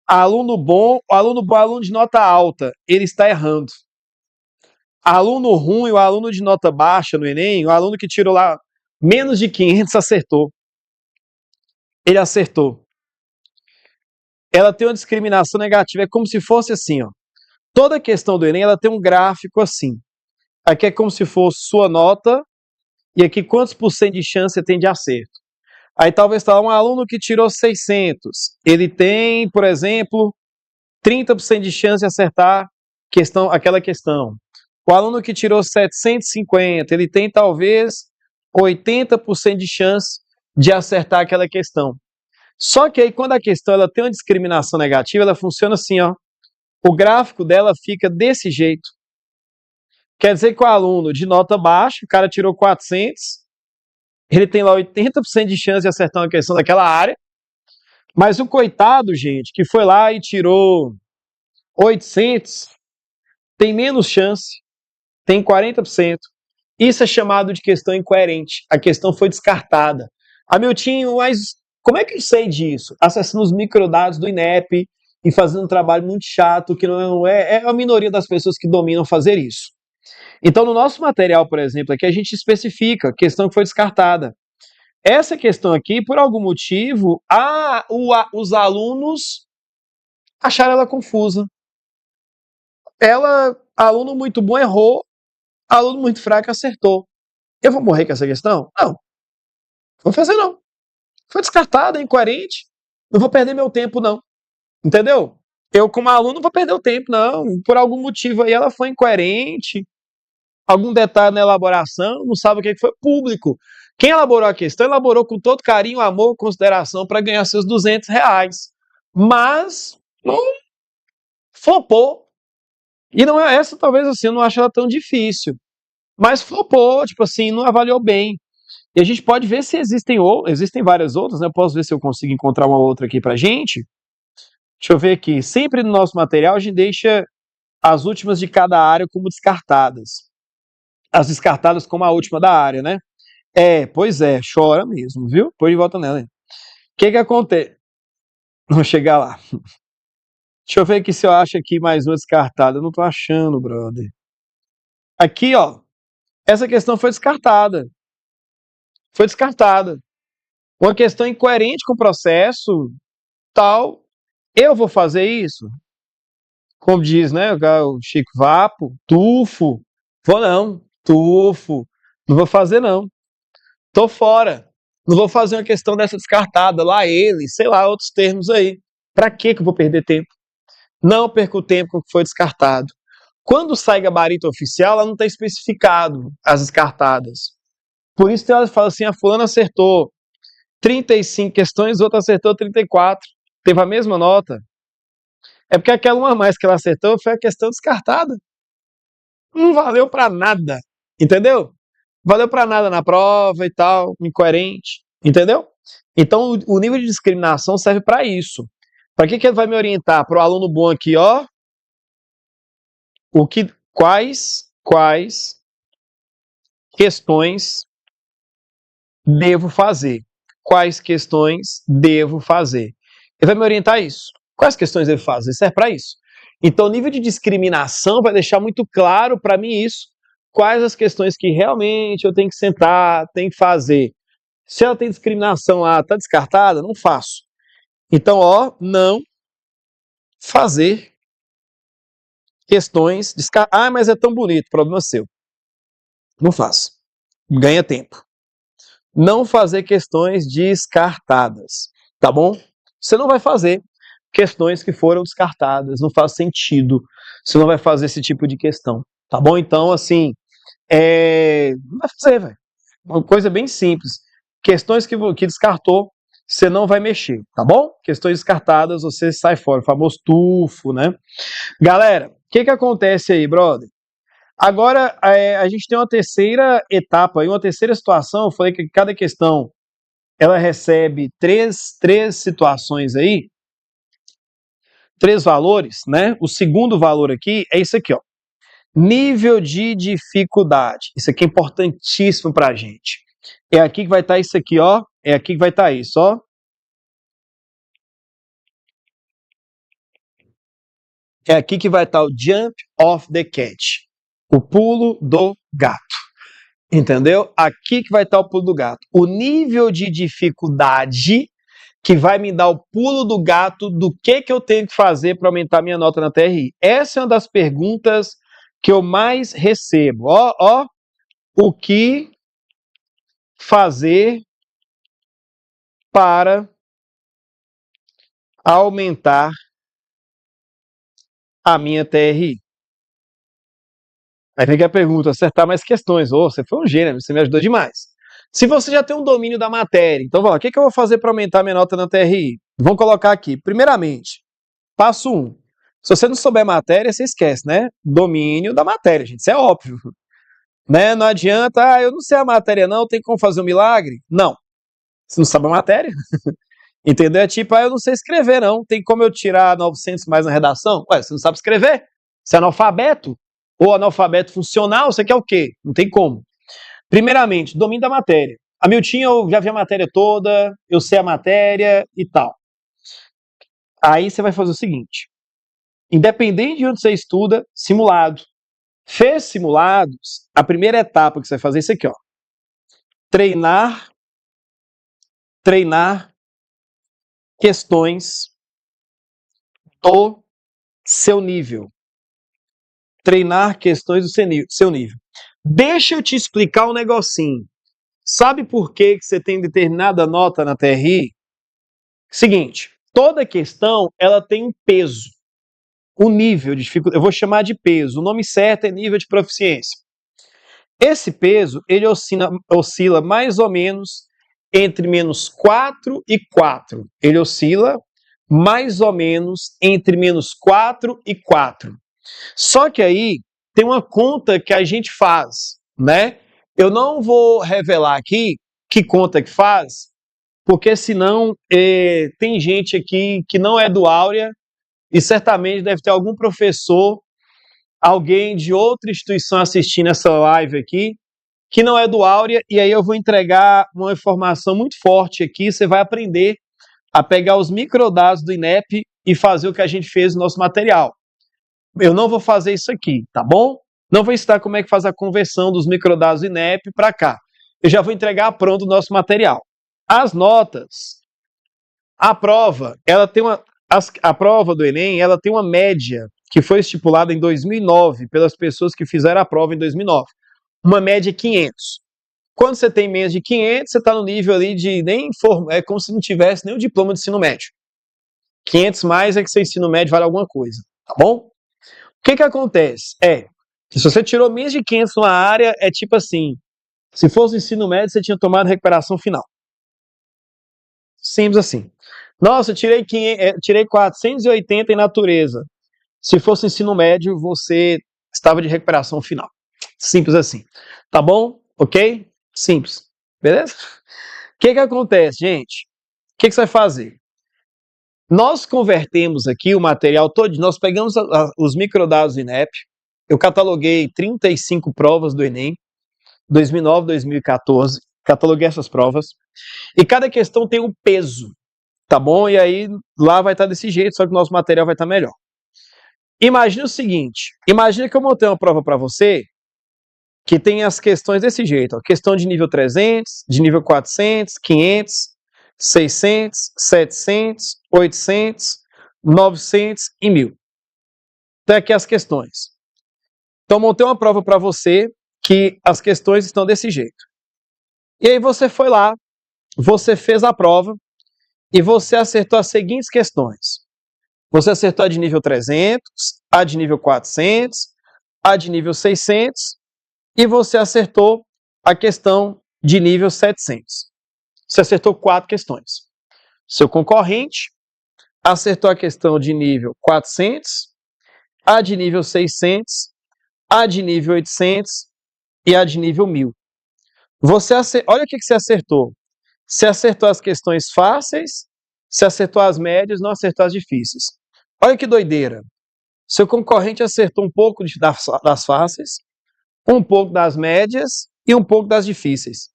aluno de nota alta, ele está errando. Aluno ruim, o aluno de nota baixa no Enem, o aluno que tirou lá menos de 500 acertou. Ele acertou. Ela tem uma discriminação negativa, é como se fosse assim, ó. Toda questão do Enem, ela tem um gráfico assim. Aqui é como se fosse sua nota, e aqui quantos por cento de chance você tem de acerto. Aí talvez está um aluno que tirou 600, ele tem, por exemplo, 30% de chance de acertar aquela questão. O aluno que tirou 750, ele tem talvez 80% de chance de acertar aquela questão. Só que aí quando a questão ela tem uma discriminação negativa, ela funciona assim, ó. O gráfico dela fica desse jeito. Quer dizer que o aluno de nota baixa, o cara tirou 400, ele tem lá 80% de chance de acertar uma questão daquela área, mas o coitado, gente, que foi lá e tirou 800, tem menos chance, tem 40%. Isso é chamado de questão incoerente. A questão foi descartada. Miltinho, mas como é que eu sei disso? Acessando os microdados do INEP e fazendo um trabalho muito chato, que não é a minoria das pessoas que dominam fazer isso. Então, no nosso material, por exemplo, aqui a gente especifica a questão que foi descartada. Essa questão aqui, por algum motivo, os alunos acharam ela confusa. Aluno muito bom errou, aluno muito fraco acertou. Eu vou morrer com essa questão? Não. Vou fazer não. Foi descartada, é incoerente. Não vou perder meu tempo, não. Entendeu? Eu, como aluno, não vou perder o tempo, não. Por algum motivo aí ela foi incoerente, algum detalhe na elaboração, não sabe o que foi público. Quem elaborou a questão, elaborou com todo carinho, amor, consideração para ganhar seus R$ 200. Mas não flopou. E não é essa, talvez assim, eu não acho ela tão difícil. Mas flopou, tipo assim, não avaliou bem. E a gente pode ver se existem várias outras, né? Eu posso ver se eu consigo encontrar uma outra aqui pra gente. Deixa eu ver aqui. Sempre no nosso material a gente deixa as últimas de cada área como descartadas. As descartadas como a última da área, né? Pois é, chora mesmo, viu? Põe de volta nela. O que acontece? Vamos chegar lá. Deixa eu ver aqui se eu acho aqui mais uma descartada. Eu não tô achando, brother. Aqui, ó. Essa questão foi descartada. Foi descartada. Uma questão incoerente com o processo, tal. Eu vou fazer isso? Como diz, né? O Chico Vapo, tufo. Vou não, tufo. Não vou fazer, não. Tô fora. Não vou fazer uma questão dessa descartada. Lá ele, sei lá, outros termos aí. Pra que eu vou perder tempo? Não perco tempo com o que foi descartado. Quando sai gabarito oficial, ela não está especificado as descartadas. Por isso ela fala assim, a fulana acertou 35 questões, outra acertou 34. Teve a mesma nota. É porque aquela uma a mais que ela acertou foi a questão descartada. Não valeu para nada. Entendeu? Valeu para nada na prova e tal, incoerente. Entendeu? Então o nível de discriminação serve para isso. Para que ele vai me orientar? Para o aluno bom aqui, ó. Quais questões devo fazer? Quais questões devo fazer? Ele vai me orientar isso. Quais questões devo fazer? Serve para isso. Então, o nível de discriminação vai deixar muito claro para mim isso. Quais as questões que realmente eu tenho que sentar, tenho que fazer. Se ela tem discriminação lá, está descartada, não faço. Então, ó, não fazer questões descartadas. Ah, mas é tão bonito, problema seu. Não faço. Ganha tempo. Não fazer questões descartadas, tá bom? Você não vai fazer questões que foram descartadas, não faz sentido. Você não vai fazer esse tipo de questão, tá bom? Então, assim, não vai fazer, velho. Uma coisa bem simples. Questões que descartou, você não vai mexer, tá bom? Questões descartadas, você sai fora, o famoso tufo, né? Galera, o que acontece aí, brother? Agora, a gente tem uma terceira etapa, uma terceira situação. Eu falei que cada questão ela recebe três situações aí, três valores, né? O segundo valor aqui é isso aqui, ó. Nível de dificuldade. Isso aqui é importantíssimo para a gente. É aqui que vai estar isso aqui, ó. É aqui que vai estar isso, ó. É aqui que vai estar o jump of the cat. O pulo do gato. Entendeu? Aqui que vai estar o pulo do gato. O nível de dificuldade que vai me dar o pulo do gato do que eu tenho que fazer para aumentar minha nota na TRI. Essa é uma das perguntas que eu mais recebo. Ó, o que fazer para aumentar a minha TRI? Aí vem a pergunta, acertar mais questões. Você foi um gênio, você me ajudou demais. Se você já tem um domínio da matéria, então, o que eu vou fazer para aumentar minha nota na TRI? Vamos colocar aqui. Primeiramente, passo 1. Se você não souber matéria, você esquece, né? Domínio da matéria, gente. Isso é óbvio. Né? Não adianta, eu não sei a matéria não, tem como fazer um milagre? Não. Você não sabe a matéria? Entendeu? É tipo, eu não sei escrever não, tem como eu tirar 900 mais na redação? Ué, você não sabe escrever? Você é analfabeto? Ou analfabeto funcional, você quer o quê? Não tem como. Primeiramente, domínio da matéria. A Miltinha, eu já vi a matéria toda, eu sei a matéria e tal. Aí você vai fazer o seguinte, independente de onde você estuda, simulado. Fez simulados, a primeira etapa que você vai fazer é isso aqui, ó. Treinar questões do seu nível. Treinar questões do seu nível. Deixa eu te explicar um negocinho. Sabe por que você tem determinada nota na TRI? Seguinte, toda questão ela tem um peso, um nível de dificuldade. Eu vou chamar de peso. O nome certo é nível de proficiência. Esse peso ele oscila mais ou menos entre -4 e 4. Ele oscila mais ou menos entre -4 e 4. Só que aí tem uma conta que a gente faz, né? Eu não vou revelar aqui que conta que faz, porque senão tem gente aqui que não é do Áurea e certamente deve ter algum professor, alguém de outra instituição assistindo essa live aqui, que não é do Áurea, e aí eu vou entregar uma informação muito forte aqui, você vai aprender a pegar os microdados do INEP e fazer o que a gente fez no nosso material. Eu não vou fazer isso aqui, tá bom? Não vou ensinar como é que faz a conversão dos microdados do INEP para cá. Eu já vou entregar pronto o nosso material. As notas, a prova, ela tem a prova do Enem, ela tem uma média que foi estipulada em 2009 pelas pessoas que fizeram a prova em 2009. Uma média 500. Quando você tem menos de 500, você está no nível ali de é como se não tivesse nem o diploma de ensino médio. 500 mais é que seu ensino médio vale alguma coisa, tá bom? O que acontece? Se você tirou menos de 500 numa área, é tipo assim, se fosse o ensino médio, você tinha tomado recuperação final. Simples assim. Nossa, eu tirei 480 em natureza. Se fosse ensino médio, você estava de recuperação final. Simples assim. Tá bom? Ok? Simples. Beleza? O que acontece, gente? O que você vai fazer? Nós convertemos aqui o material todo, nós pegamos os microdados do INEP, eu cataloguei 35 provas do Enem, 2009, 2014, cataloguei essas provas, e cada questão tem um peso, tá bom? E aí lá vai estar desse jeito, só que o nosso material vai estar melhor. Imagina o seguinte, imagina que eu montei uma prova para você, que tem as questões desse jeito, ó, questão de nível 300, de nível 400, 500, 600, 700, 800, 900 e 1000. Então aqui as questões. Então montei uma prova para você que as questões estão desse jeito. E aí você foi lá, você fez a prova e você acertou as seguintes questões. Você acertou a de nível 300, a de nível 400, a de nível 600 e você acertou a questão de nível 700. Você acertou 4 questões. Seu concorrente acertou a questão de nível 400, a de nível 600, a de nível 800 e a de nível 1000. Olha o que você acertou. Você acertou as questões fáceis, você acertou as médias, não acertou as difíceis. Olha que doideira. Seu concorrente acertou um pouco das fáceis, um pouco das médias e um pouco das difíceis.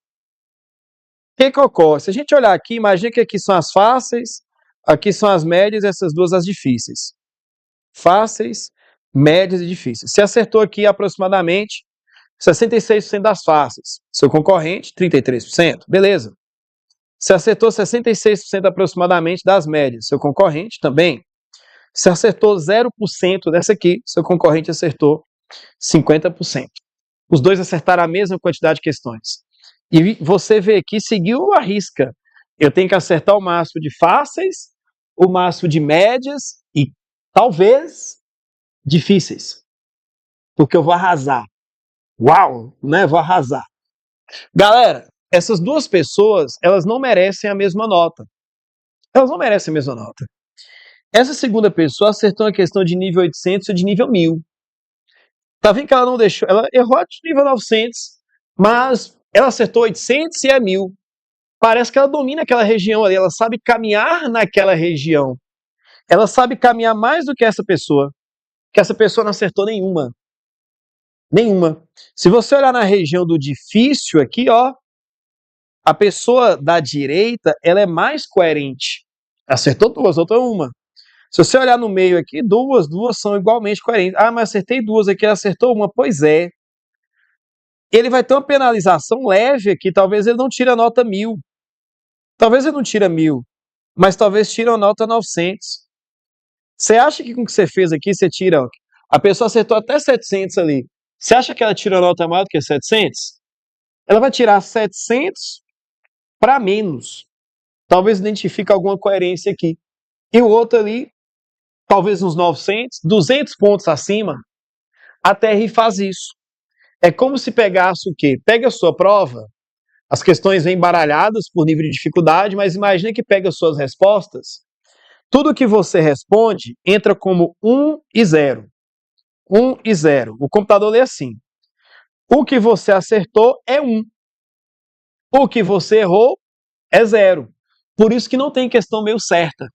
O que ocorre? Se a gente olhar aqui, imagina que aqui são as fáceis, aqui são as médias e essas duas as difíceis. Fáceis, médias e difíceis. Você acertou aqui aproximadamente 66% das fáceis. Seu concorrente, 33%. Beleza. Você acertou 66% aproximadamente das médias. Seu concorrente também. Você acertou 0% dessa aqui. Seu concorrente acertou 50%. Os dois acertaram a mesma quantidade de questões. E você vê aqui, seguiu a risca. Eu tenho que acertar o máximo de fáceis, o máximo de médias e talvez difíceis. Porque eu vou arrasar. Uau, né? Vou arrasar. Galera, essas duas pessoas, elas não merecem a mesma nota. Elas não merecem a mesma nota. Essa segunda pessoa acertou a questão de nível 800 e de nível 1000. Tá vendo que ela não deixou, ela errou de nível 900, mas ela acertou 800 e é 1000. Parece que ela domina aquela região ali, ela sabe caminhar naquela região. Ela sabe caminhar mais do que essa pessoa não acertou nenhuma. Nenhuma. Se você olhar na região do difícil aqui, ó, a pessoa da direita, ela é mais coerente. Acertou duas, outra uma. Se você olhar no meio aqui, duas são igualmente coerentes. Ah, mas acertei duas aqui, ela acertou uma. Pois é. Ele vai ter uma penalização leve aqui, talvez ele não tire a nota 1000. Talvez ele não tire 1000, mas talvez tire a nota 900. Você acha que com o que você fez aqui, você tira... A pessoa acertou até 700 ali. Você acha que ela tira nota maior do que 700? Ela vai tirar 700 para menos. Talvez identifique alguma coerência aqui. E o outro ali, talvez uns 900, 200 pontos acima, a TRI faz isso. É como se pegasse o quê? Pega a sua prova, as questões vêm baralhadas por nível de dificuldade, mas imagine que pega as suas respostas. Tudo que você responde entra como 1 e 0. 1 e 0. O computador lê assim. O que você acertou é 1. O que você errou é 0. Por isso que não tem questão meio certa.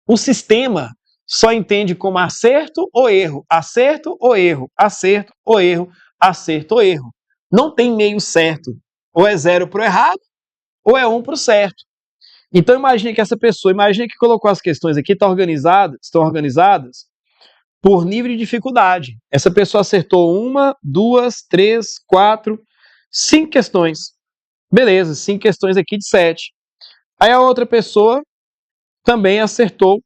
O sistema só entende como acerto ou erro, acerto ou erro, acerto ou erro, acerto ou erro. Não tem meio certo. Ou é 0 para o errado, ou é 1 para o certo. Então imagine que essa pessoa, imagine que colocou as questões aqui, estão organizadas por nível de dificuldade. Essa pessoa acertou 1, 2, 3, 4, 5 questões. Beleza, 5 questões aqui de 7. Aí a outra pessoa também acertou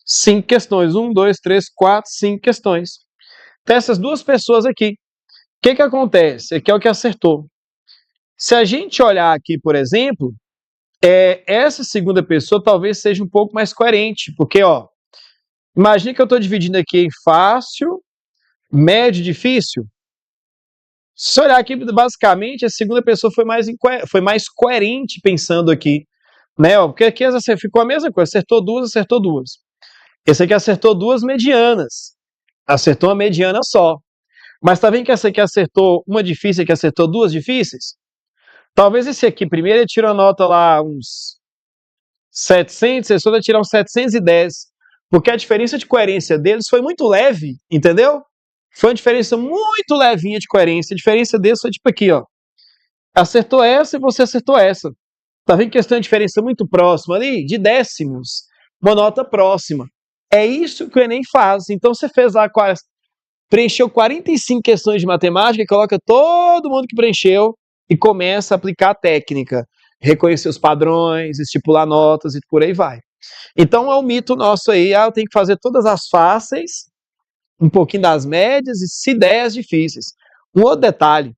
5 questões. 1, 2, 3, 4, 5 questões. Então essas duas pessoas aqui, o que acontece? Aqui é o que acertou. Se a gente olhar aqui, por exemplo, essa segunda pessoa talvez seja um pouco mais coerente, porque, ó, imagina que eu estou dividindo aqui em fácil, médio e difícil. Se olhar aqui, basicamente, a segunda pessoa foi mais coerente pensando aqui, né? Ó, porque aqui ficou a mesma coisa, acertou duas. Esse aqui acertou duas medianas, acertou uma mediana só. Mas tá vendo que essa aqui acertou uma difícil e que acertou duas difíceis? Talvez esse aqui, primeiro ele tira a nota lá uns 700, esse outro vai tirar uns 710, porque a diferença de coerência deles foi muito leve, entendeu? Foi uma diferença muito levinha de coerência. A diferença deles foi tipo aqui, ó. Acertou essa e você acertou essa. Tá vendo que eles têm uma diferença muito próxima ali? De décimos. Uma nota próxima. É isso que o Enem faz. Então você fez lá, preencheu 45 questões de matemática, coloca todo mundo que preencheu e começa a aplicar a técnica. Reconhecer os padrões, estipular notas e por aí vai. Então é um mito nosso aí, eu tenho que fazer todas as fáceis, um pouquinho das médias e se der as difíceis. Um outro detalhe,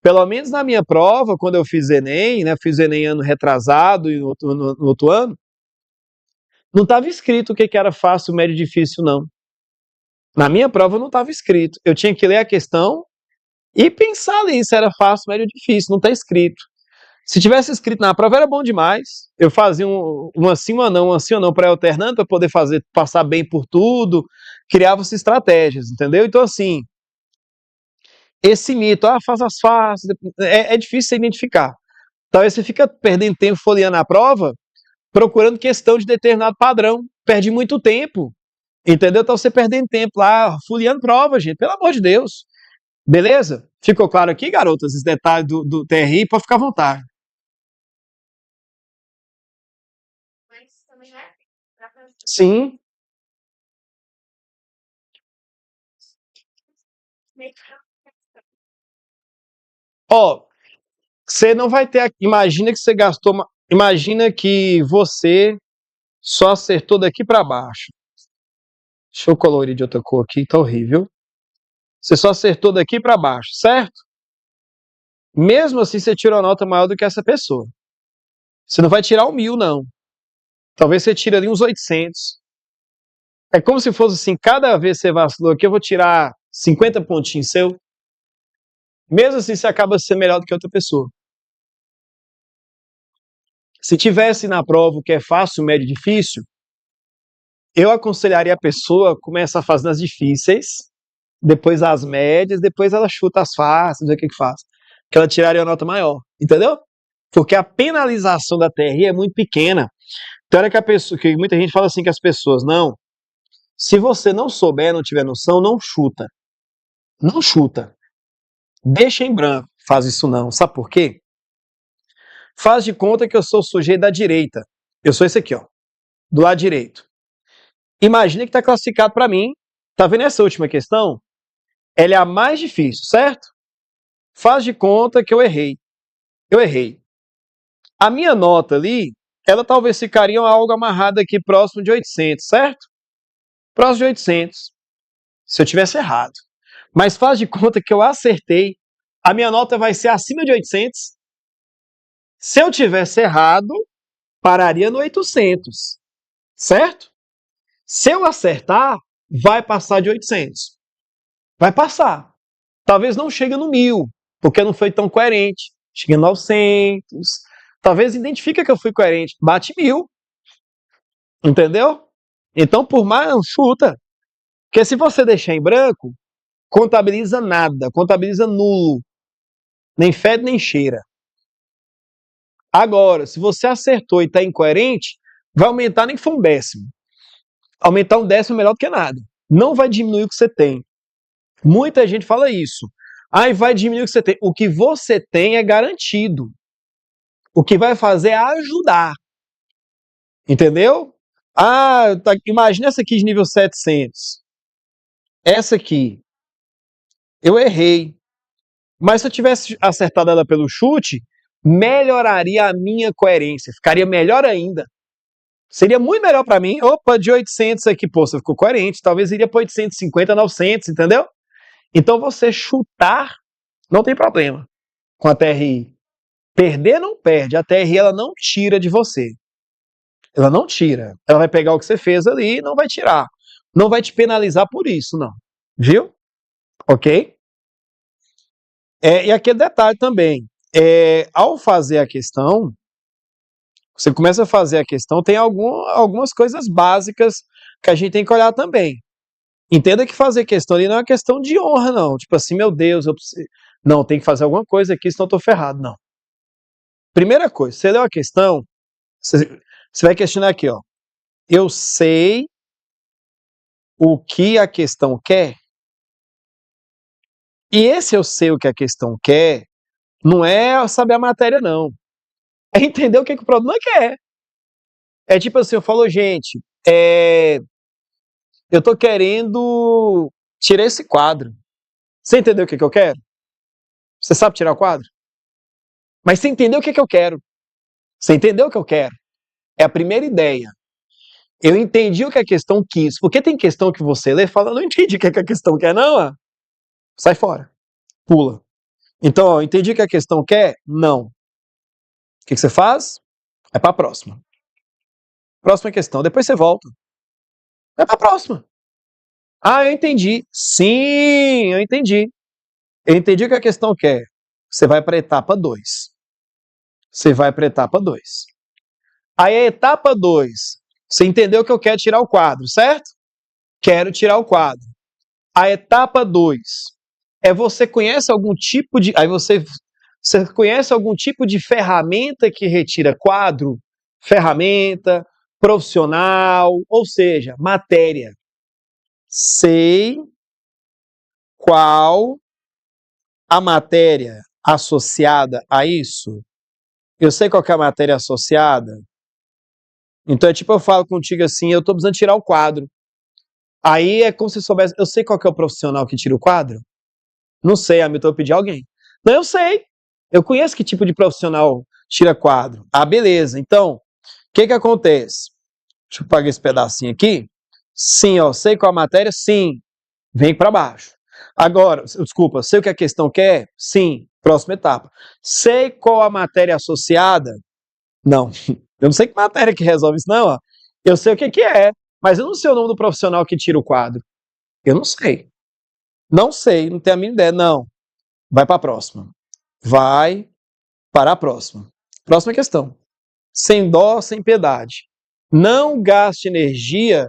pelo menos na minha prova, quando eu fiz Enem, né, fiz Enem ano retrasado e no outro ano, não estava escrito o que era fácil, médio e difícil, não. Na minha prova não estava escrito. Eu tinha que ler a questão e pensar ali se era fácil, médio ou difícil. Não está escrito. Se tivesse escrito na prova era bom demais. Eu fazia um assim ou não para alternando para poder passar bem por tudo. Criava-se estratégias, entendeu? Então assim, esse mito, faz as fáceis, é difícil você identificar. Talvez você fica perdendo tempo folheando a prova, procurando questão de determinado padrão. Perde muito tempo. Entendeu? Então você perdendo tempo lá, folheando prova, gente. Pelo amor de Deus. Beleza? Ficou claro aqui, garotas, os detalhes do TRI? Pode ficar à vontade. Sim. Ó, você não vai ter. Imagina que você gastou. Imagina que você só acertou daqui para baixo. Deixa eu colorir de outra cor aqui, tá horrível. Você só acertou daqui para baixo, certo? Mesmo assim, você tirou a nota maior do que essa pessoa. Você não vai tirar 1.000, não. Talvez você tire ali uns 800. É como se fosse assim, cada vez que você vacilou aqui, eu vou tirar 50 pontinhos seu. Mesmo assim, você acaba sendo melhor do que outra pessoa. Se tivesse na prova o que é fácil, médio e difícil, eu aconselharia a pessoa começar fazendo as difíceis, depois as médias, depois ela chuta as fáceis, ver o que faz. Que ela tiraria a nota maior, entendeu? Porque a penalização da TRI é muito pequena. Então é que muita gente fala assim que as pessoas, não, se você não souber, não tiver noção, não chuta. Não chuta. Deixa em branco. Faz isso não. Sabe por quê? Faz de conta que eu sou o sujeito da direita. Eu sou esse aqui, ó, do lado direito. Imagina que está classificado para mim. Tá vendo essa última questão? Ela é a mais difícil, certo? Faz de conta que eu errei. Eu errei. A minha nota ali, ela talvez ficaria algo amarrada aqui próximo de 800, certo? Próximo de 800. Se eu tivesse errado. Mas faz de conta que eu acertei, a minha nota vai ser acima de 800. Se eu tivesse errado, pararia no 800, certo? Se eu acertar, vai passar de 800. Vai passar. Talvez não chegue no 1000, porque não foi tão coerente. Chega em 900. Talvez identifique que eu fui coerente. Bate 1000. Entendeu? Então, por mais, chuta. Porque se você deixar em branco, contabiliza nada, contabiliza nulo. Nem fede, nem cheira. Agora, se você acertou e está incoerente, vai aumentar nem que for um décimo. Aumentar um décimo é melhor do que nada. Não vai diminuir o que você tem. Muita gente fala isso. Ai, vai diminuir o que você tem. O que você tem é garantido. O que vai fazer é ajudar. Entendeu? Ah, imagina essa aqui de nível 700. Essa aqui. Eu errei. Mas se eu tivesse acertado ela pelo chute, melhoraria a minha coerência. Ficaria melhor ainda. Seria muito melhor para mim. Opa, de 800 aqui, pô, você ficou coerente. Talvez iria para 850, 900, entendeu? Então você chutar não tem problema com a TRI. Perder não perde. A TRI ela não tira de você. Ela não tira. Ela vai pegar o que você fez ali e não vai tirar. Não vai te penalizar por isso, não. Viu? Ok? E aquele detalhe também. Ao fazer a questão, você começa a fazer a questão, tem algumas coisas básicas que a gente tem que olhar também. Entenda que fazer questão ali não é uma questão de honra, não. Tipo assim, meu Deus, eu preciso... Não, tem que fazer alguma coisa aqui, senão eu tô ferrado. Não. Primeira coisa, você leu a questão, você vai questionar aqui, ó. Eu sei o que a questão quer? E esse eu sei o que a questão quer, não é saber a matéria, não. É entender o que o problema quer. É tipo assim, eu falo, gente, eu tô querendo tirar esse quadro. Você entendeu o que eu quero? Você sabe tirar o quadro? Mas você entendeu o que eu quero? Você entendeu o que eu quero? É a primeira ideia. Eu entendi o que a questão quis. Porque tem questão que você lê e fala, não entendi o que a questão quer, não. Ó. Sai fora. Pula. Então, ó, entendi o que a questão quer? Não. O que você faz? É para a próxima. Próxima questão. Depois você volta. É para a próxima. Ah, eu entendi. Sim, eu entendi. Eu entendi o que a questão quer. Você vai para a etapa 2. Você vai para a etapa 2. Aí a etapa 2, você entendeu que eu quero tirar o quadro, certo? Quero tirar o quadro. A etapa 2 é você conhece algum tipo de... Aí você conhece algum tipo de ferramenta que retira quadro? Ferramenta, profissional, ou seja, matéria. Sei qual a matéria associada a isso? Eu sei qual que é a matéria associada? Então é tipo eu falo contigo assim, eu tô precisando tirar o quadro. Aí é como se soubesse, eu sei qual que é o profissional que tira o quadro? Não sei, Hamilton, eu pedi alguém. Não, eu sei. Eu conheço que tipo de profissional tira quadro. Ah, beleza. Então, o que acontece? Deixa eu pagar esse pedacinho aqui. Sim, ó, sei qual a matéria? Sim. Vem para baixo. Agora, desculpa, sei o que a questão quer? Sim. Próxima etapa. Sei qual a matéria associada? Não. Eu não sei que matéria que resolve isso, não. Ó. Eu sei o que é, mas eu não sei o nome do profissional que tira o quadro. Eu não sei. Não sei, não tenho a mínima ideia. Não. Vai para a próxima. Vai para a próxima. Próxima questão. Sem dó, sem piedade. Não gaste energia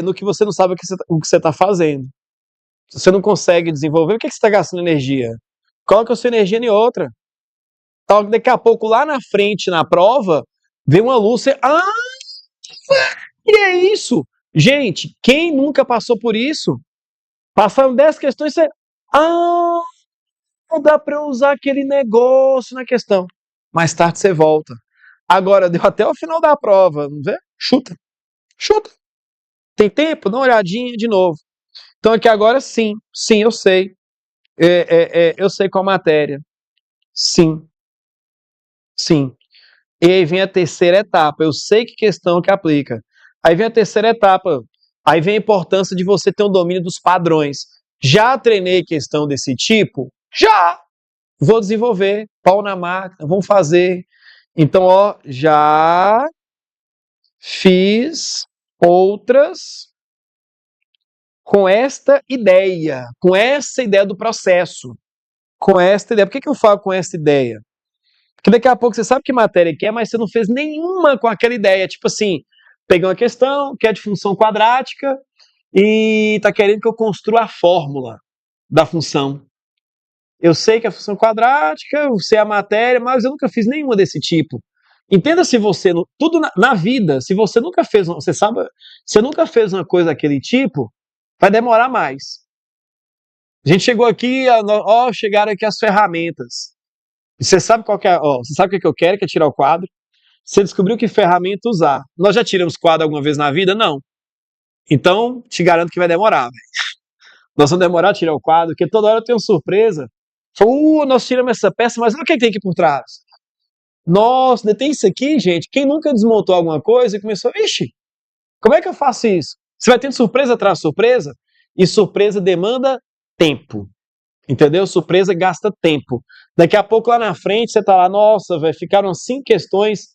no que você não sabe o que você está fazendo. Se você não consegue desenvolver, o que você está gastando energia? Coloque a sua energia em outra. Então, daqui a pouco, lá na frente, na prova, vem uma luz, você... Ah, que é isso? Gente, quem nunca passou por isso? Passaram 10 questões, você... Ah, não dá para usar aquele negócio na questão. Mais tarde você volta. Agora, deu até o final da prova, não vê? Chuta. Chuta. Tem tempo? Dá uma olhadinha de novo. Então aqui agora sim, eu sei. Eu sei qual matéria. Sim. E aí vem a terceira etapa. Eu sei que questão que aplica. Aí vem a terceira etapa. Aí vem a importância de você ter um domínio dos padrões. Já treinei questão desse tipo? Já! Vou desenvolver, pau na máquina, vamos fazer. Então, ó, já fiz outras com esta ideia, com essa ideia do processo, com esta ideia. Por que eu falo com essa ideia? Porque daqui a pouco você sabe que matéria que é, mas você não fez nenhuma com aquela ideia. Tipo assim, peguei uma questão que é de função quadrática e está querendo que eu construa a fórmula da função. Eu sei que é a função quadrática, eu sei a matéria, mas eu nunca fiz nenhuma desse tipo. Entenda se você, tudo na vida, se você nunca fez, você sabe, você nunca fez uma coisa daquele tipo, vai demorar mais. A gente chegou aqui, ó, chegaram aqui as ferramentas. E você sabe qual que é, ó, você sabe o que eu quero, que é tirar o quadro. Você descobriu que ferramenta usar. Nós já tiramos quadro alguma vez na vida? Não. Então, te garanto que vai demorar. Nós vamos demorar a tirar o quadro, porque toda hora tem uma surpresa. Nós tiramos essa peça, mas olha o que tem aqui por trás. Nossa, tem isso aqui, gente. Quem nunca desmontou alguma coisa e começou, ixi, como é que eu faço isso? Você vai tendo surpresa atrás de surpresa, e surpresa demanda tempo. Entendeu? Surpresa gasta tempo. Daqui a pouco lá na frente você tá lá, nossa, velho, ficaram 5 questões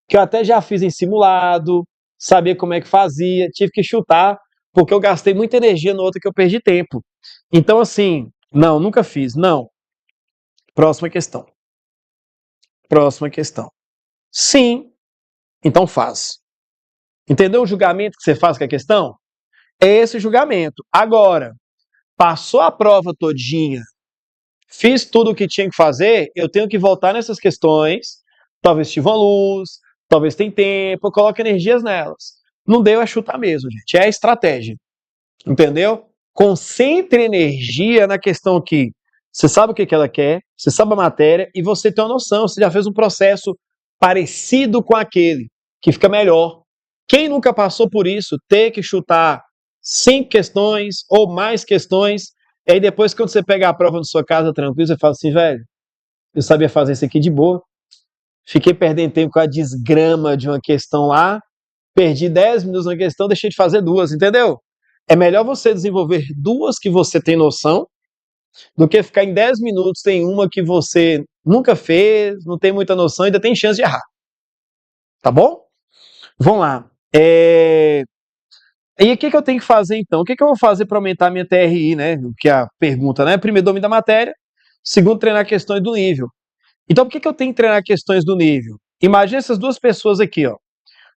que eu até já fiz em simulado, sabia como é que fazia, tive que chutar, porque eu gastei muita energia no outro que eu perdi tempo. Então, assim, não, nunca fiz, não. Próxima questão. Próxima questão. Sim, então faz. Entendeu o julgamento que você faz com a questão? É esse julgamento. Agora, passou a prova todinha, fiz tudo o que tinha que fazer, eu tenho que voltar nessas questões, talvez tive uma luz, talvez tem tempo, eu coloco energias nelas. Não deu, é chutar mesmo, gente. É a estratégia. Entendeu? Concentre energia na questão que você sabe o que ela quer, você sabe a matéria e você tem uma noção, você já fez um processo parecido com aquele, que fica melhor. Quem nunca passou por isso, ter que chutar 5 questões ou mais questões, e aí depois quando você pega a prova na sua casa tranquilo, você fala assim, velho, eu sabia fazer isso aqui de boa, fiquei perdendo tempo com a desgrama de uma questão lá, perdi 10 minutos na questão, deixei de fazer duas, entendeu? É melhor você desenvolver duas que você tem noção, do que ficar em 10 minutos em uma que você nunca fez, não tem muita noção, ainda tem chance de errar. Tá bom? Vamos lá. E o que eu tenho que fazer então? O que eu vou fazer para aumentar a minha TRI, né? Que é a pergunta, né? Primeiro, domínio da matéria. Segundo, treinar questões do nível. Então, por que eu tenho que treinar questões do nível? Imagina essas duas pessoas aqui, ó.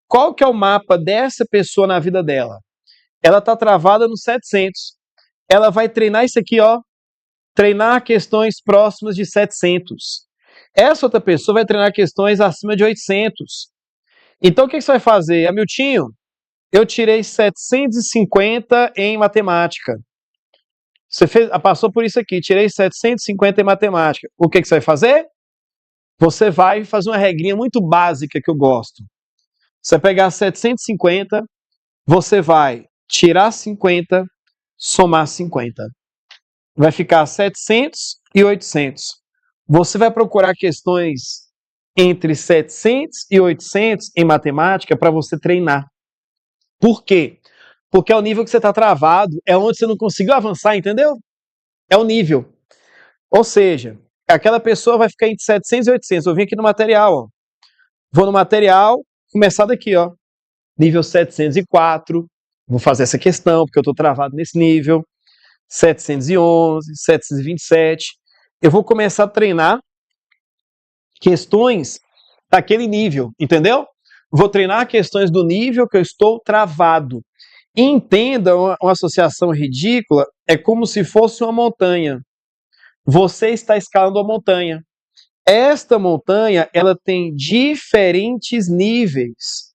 Qual que é o mapa dessa pessoa na vida dela? Ela está travada no 700. Ela vai treinar isso aqui, ó. Treinar questões próximas de 700. Essa outra pessoa vai treinar questões acima de 800. Então, o que você vai fazer? Hamiltinho, eu tirei 750 em matemática. Você passou por isso aqui, tirei 750 em matemática. O que você vai fazer? Você vai fazer uma regrinha muito básica que eu gosto. Você vai pegar 750, você vai tirar 50, somar 50. Vai ficar 700 e 800. Você vai procurar questões entre 700 e 800 em matemática para você treinar. Por quê? Porque é o nível que você está travado, é onde você não conseguiu avançar, entendeu? É o nível. Ou seja, aquela pessoa vai ficar entre 700 e 800. Eu vim aqui no material, ó. Vou no material, começar daqui, ó. Nível 704. Vou fazer essa questão, porque eu estou travado nesse nível. 711, 727. Eu vou começar a treinar questões daquele nível, entendeu? Vou treinar questões do nível que eu estou travado. Entenda, uma associação ridícula é como se fosse uma montanha. Você está escalando a montanha. Esta montanha, ela tem diferentes níveis.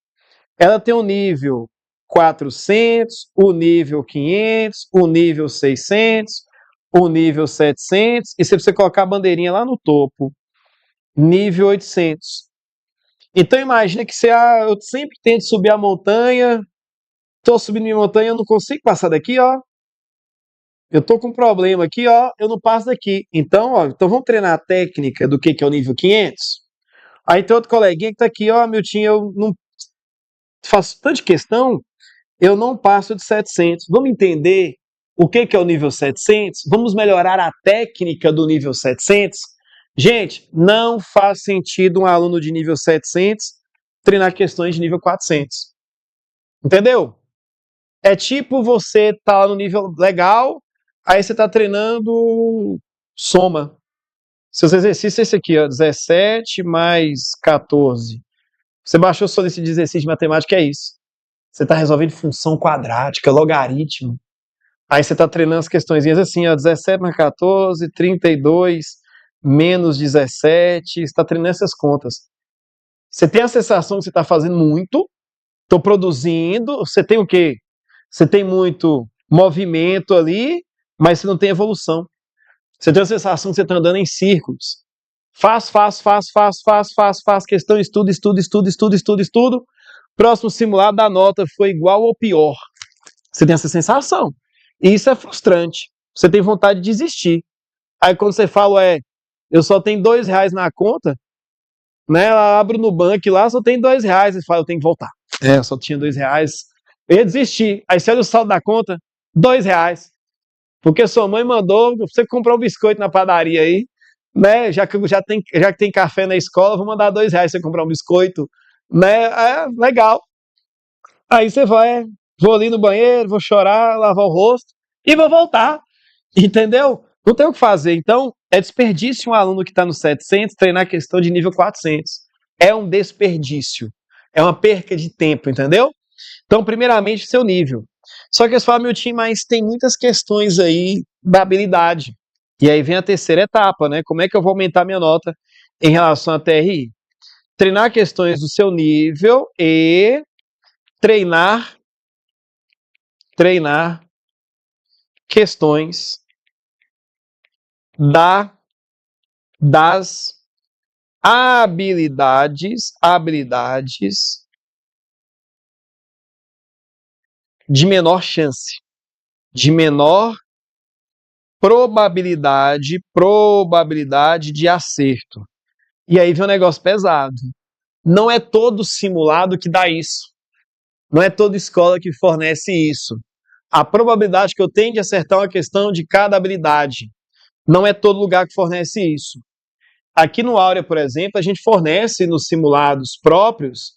Ela tem o nível 400, o nível 500, o nível 600, o nível 700, e se você colocar a bandeirinha lá no topo, nível 800. Então imagina que eu sempre tento subir a montanha, estou subindo minha montanha, eu não consigo passar daqui, ó. Eu estou com um problema aqui, ó, eu não passo daqui. Então, ó, então vamos treinar a técnica do que é o nível 500? Aí tem outro coleguinha que está aqui, ó, Miltinho, eu não faço tanta questão, eu não passo de 700. Vamos entender O que é o nível 700? Vamos melhorar a técnica do nível 700? Gente, não faz sentido um aluno de nível 700 treinar questões de nível 400. Entendeu? É tipo você tá lá no nível legal, aí você tá treinando soma. Seus exercícios é esse aqui, ó, 17 mais 14. Você baixou só nesse exercício de matemática, é isso. Você está resolvendo função quadrática, logaritmo. Aí você está treinando as questõezinhas assim, ó, 17 mais 14, 32, menos 17. Você está treinando essas contas. Você tem a sensação que você está fazendo muito, estou produzindo, você tem o quê? Você tem muito movimento ali, mas você não tem evolução. Você tem a sensação que você está andando em círculos. Faz, questão, estudo. Próximo simulado da nota foi igual ou pior. Você tem essa sensação. E isso é frustrante. Você tem vontade de desistir. Aí quando você fala, eu só tenho R$ 2 na conta, né? Ela abre no banco lá, só tem R$ 2. Você fala, eu tenho que voltar. Eu só tinha R$ 2. Eu ia desistir. Aí você olha o saldo da conta, R$ 2. Porque sua mãe mandou você comprar um biscoito na padaria aí, né? Já que tem café na escola, vou mandar R$ 2 pra você comprar um biscoito, né? É legal. Aí você vai, vou ali no banheiro, vou chorar, lavar o rosto e vou voltar. Entendeu? Não tem o que fazer. Então, é desperdício um aluno que está no 700 treinar questão de nível 400. É um desperdício. É uma perca de tempo, entendeu? Então, primeiramente, seu nível. Só que eles falam, meu time, mas tem muitas questões aí da habilidade. E aí vem a terceira etapa, né? Como é que eu vou aumentar minha nota em relação à TRI? Treinar questões do seu nível e treinar questões das habilidades de menor chance, de menor probabilidade de acerto. E aí vem um negócio pesado. Não é todo simulado que dá isso. Não é toda escola que fornece isso. A probabilidade que eu tenho de acertar uma questão de cada habilidade. Não é todo lugar que fornece isso. Aqui no Áurea, por exemplo, a gente fornece nos simulados próprios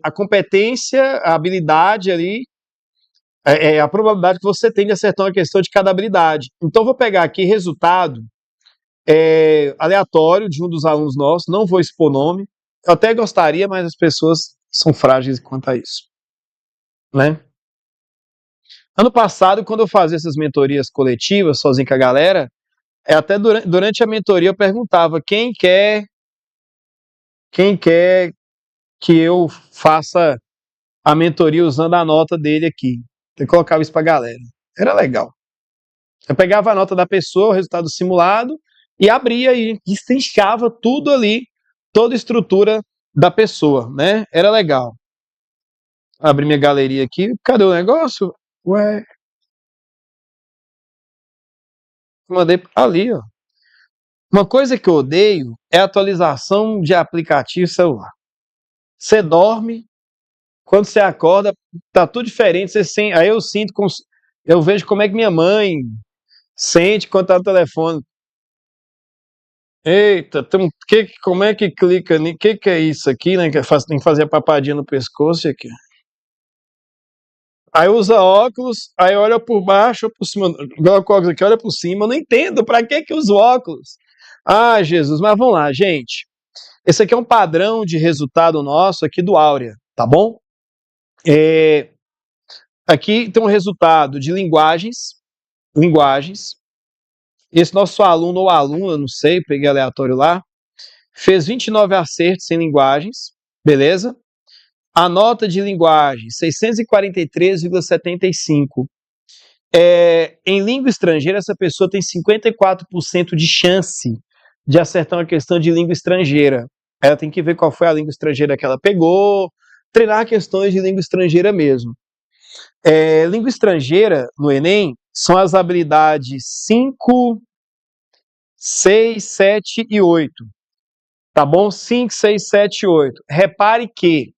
a competência, a habilidade ali, a probabilidade que você tem de acertar uma questão de cada habilidade. Então, vou pegar aqui resultado aleatório de um dos alunos nossos, não vou expor nome, eu até gostaria, mas as pessoas são frágeis quanto a isso, né? Ano passado, quando eu fazia essas mentorias coletivas, sozinho com a galera, até durante a mentoria eu perguntava quem quer que eu faça a mentoria usando a nota dele aqui. Eu colocava isso pra galera. Era legal. Eu pegava a nota da pessoa, o resultado simulado, e abria e destrinchava tudo ali, toda a estrutura da pessoa, né? Era legal. Abri minha galeria aqui. Cadê o negócio? Ué. Mandei ali, ó. Uma coisa que eu odeio é a atualização de aplicativo celular. Você dorme, quando você acorda, tá tudo diferente. Aí eu vejo como é que minha mãe sente quando tá no telefone. Eita, como é que clica? O que é isso aqui, né? Tem que fazer a papadinha no pescoço aqui. Aí usa óculos, aí olha por baixo ou por cima. Coloca o óculos aqui, olha por cima. Eu não entendo pra que usa óculos. Ah, Jesus, mas vamos lá, gente. Esse aqui é um padrão de resultado nosso aqui do Áurea, tá bom? Aqui tem um resultado de linguagens. Esse nosso aluno ou aluna, não sei, peguei aleatório lá, fez 29 acertos em linguagens, beleza? A nota de linguagem, 643,75. Em língua estrangeira, essa pessoa tem 54% de chance de acertar uma questão de língua estrangeira. Ela tem que ver qual foi a língua estrangeira que ela pegou, treinar questões de língua estrangeira mesmo. Língua estrangeira, no Enem, são as habilidades 5, 6, 7 e 8. Tá bom? 5, 6, 7 e 8. Repare que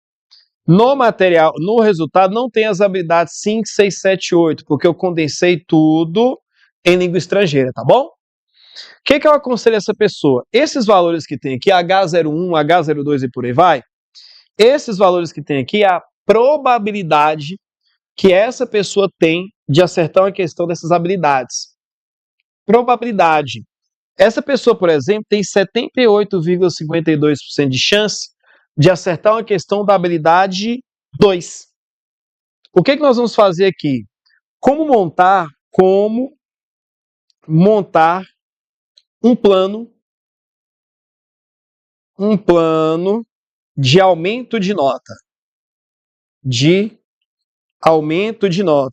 No material, no resultado, não tem as habilidades 5, 6, 7, 8, porque eu condensei tudo em língua estrangeira, tá bom? O que eu aconselho a essa pessoa? Esses valores que tem aqui, H01, H02 e por aí vai, esses valores que tem aqui é a probabilidade que essa pessoa tem de acertar uma questão dessas habilidades. Probabilidade. Essa pessoa, por exemplo, tem 78,52% de chance de acertar uma questão da habilidade 2. O que nós vamos fazer aqui? Como montar um plano de aumento de nota. E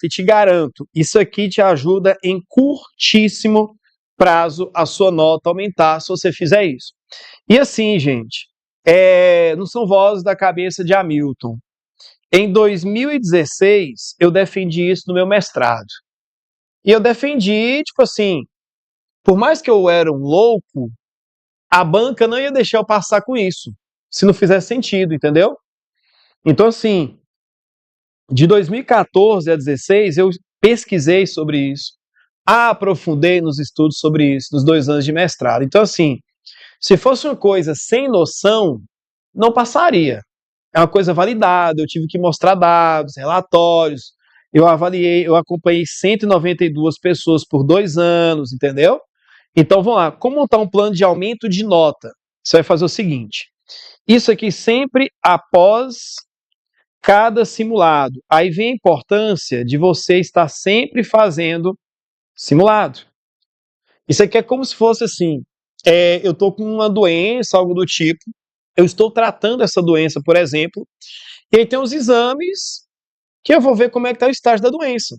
te garanto, isso aqui te ajuda em curtíssimo prazo a sua nota aumentar se você fizer isso. E assim, gente, não são vozes da cabeça de Hamilton. Em 2016, eu defendi isso no meu mestrado. E eu defendi, tipo assim, por mais que eu era um louco, a banca não ia deixar eu passar com isso, se não fizesse sentido, entendeu? Então, assim, de 2014 a 2016, eu pesquisei sobre isso, aprofundei nos estudos sobre isso, nos 2 anos de mestrado. Então, assim, se fosse uma coisa sem noção, não passaria. É uma coisa validada, eu tive que mostrar dados, relatórios, eu avaliei, eu acompanhei 192 pessoas por 2 anos, entendeu? Então, vamos lá, como montar um plano de aumento de nota? Você vai fazer o seguinte, isso aqui sempre após cada simulado. Aí vem a importância de você estar sempre fazendo simulado. Isso aqui é como se fosse assim, eu estou com uma doença, algo do tipo, eu estou tratando essa doença, por exemplo, e aí tem os exames que eu vou ver como é que está o estágio da doença.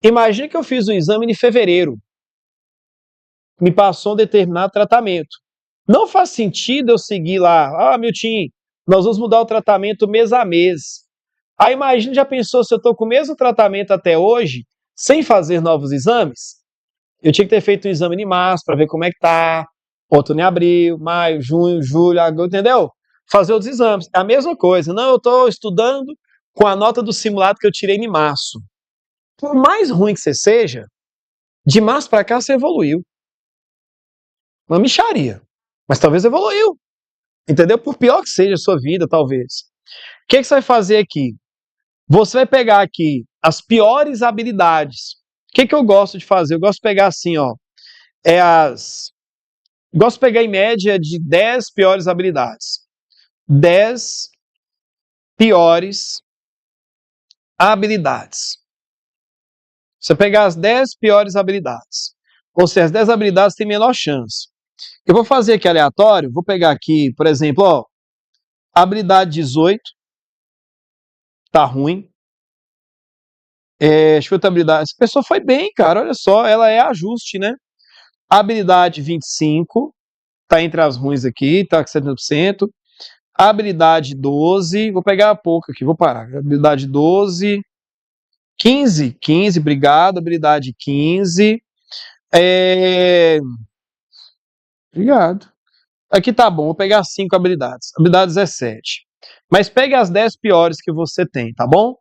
Imagina que eu fiz um exame em fevereiro, me passou um determinado tratamento. Não faz sentido eu seguir lá, Milton, nós vamos mudar o tratamento mês a mês. Aí imagina, já pensou se eu estou com o mesmo tratamento até hoje, sem fazer novos exames? Eu tinha que ter feito um exame em março para ver como é que tá, outro em abril, maio, junho, julho, agosto, entendeu? Fazer outros exames. É a mesma coisa. Não, eu estou estudando com a nota do simulado que eu tirei em março. Por mais ruim que você seja, de março para cá você evoluiu. Uma mixaria. Mas talvez evoluiu. Entendeu? Por pior que seja a sua vida, talvez. O que você vai fazer aqui? Você vai pegar aqui as piores habilidades. O que eu gosto de fazer? Eu gosto de pegar assim, ó. Gosto de pegar em média de 10 piores habilidades. 10 piores habilidades. Você pegar as 10 piores habilidades. Ou seja, as 10 habilidades têm menor chance. Eu vou fazer aqui aleatório, vou pegar aqui, por exemplo, ó, habilidade 18, tá ruim. Deixa eu ver outra habilidade. Essa pessoa foi bem, cara, olha só, ela é ajuste, né? Habilidade 25, tá entre as ruins aqui, tá com 70%. Habilidade 12, vou pegar a pouco aqui, vou parar. Habilidade 12, 15, obrigado. Habilidade 15. Obrigado. Aqui tá bom, vou pegar 5 habilidades. Habilidade 17. Mas pegue as 10 piores que você tem, tá bom?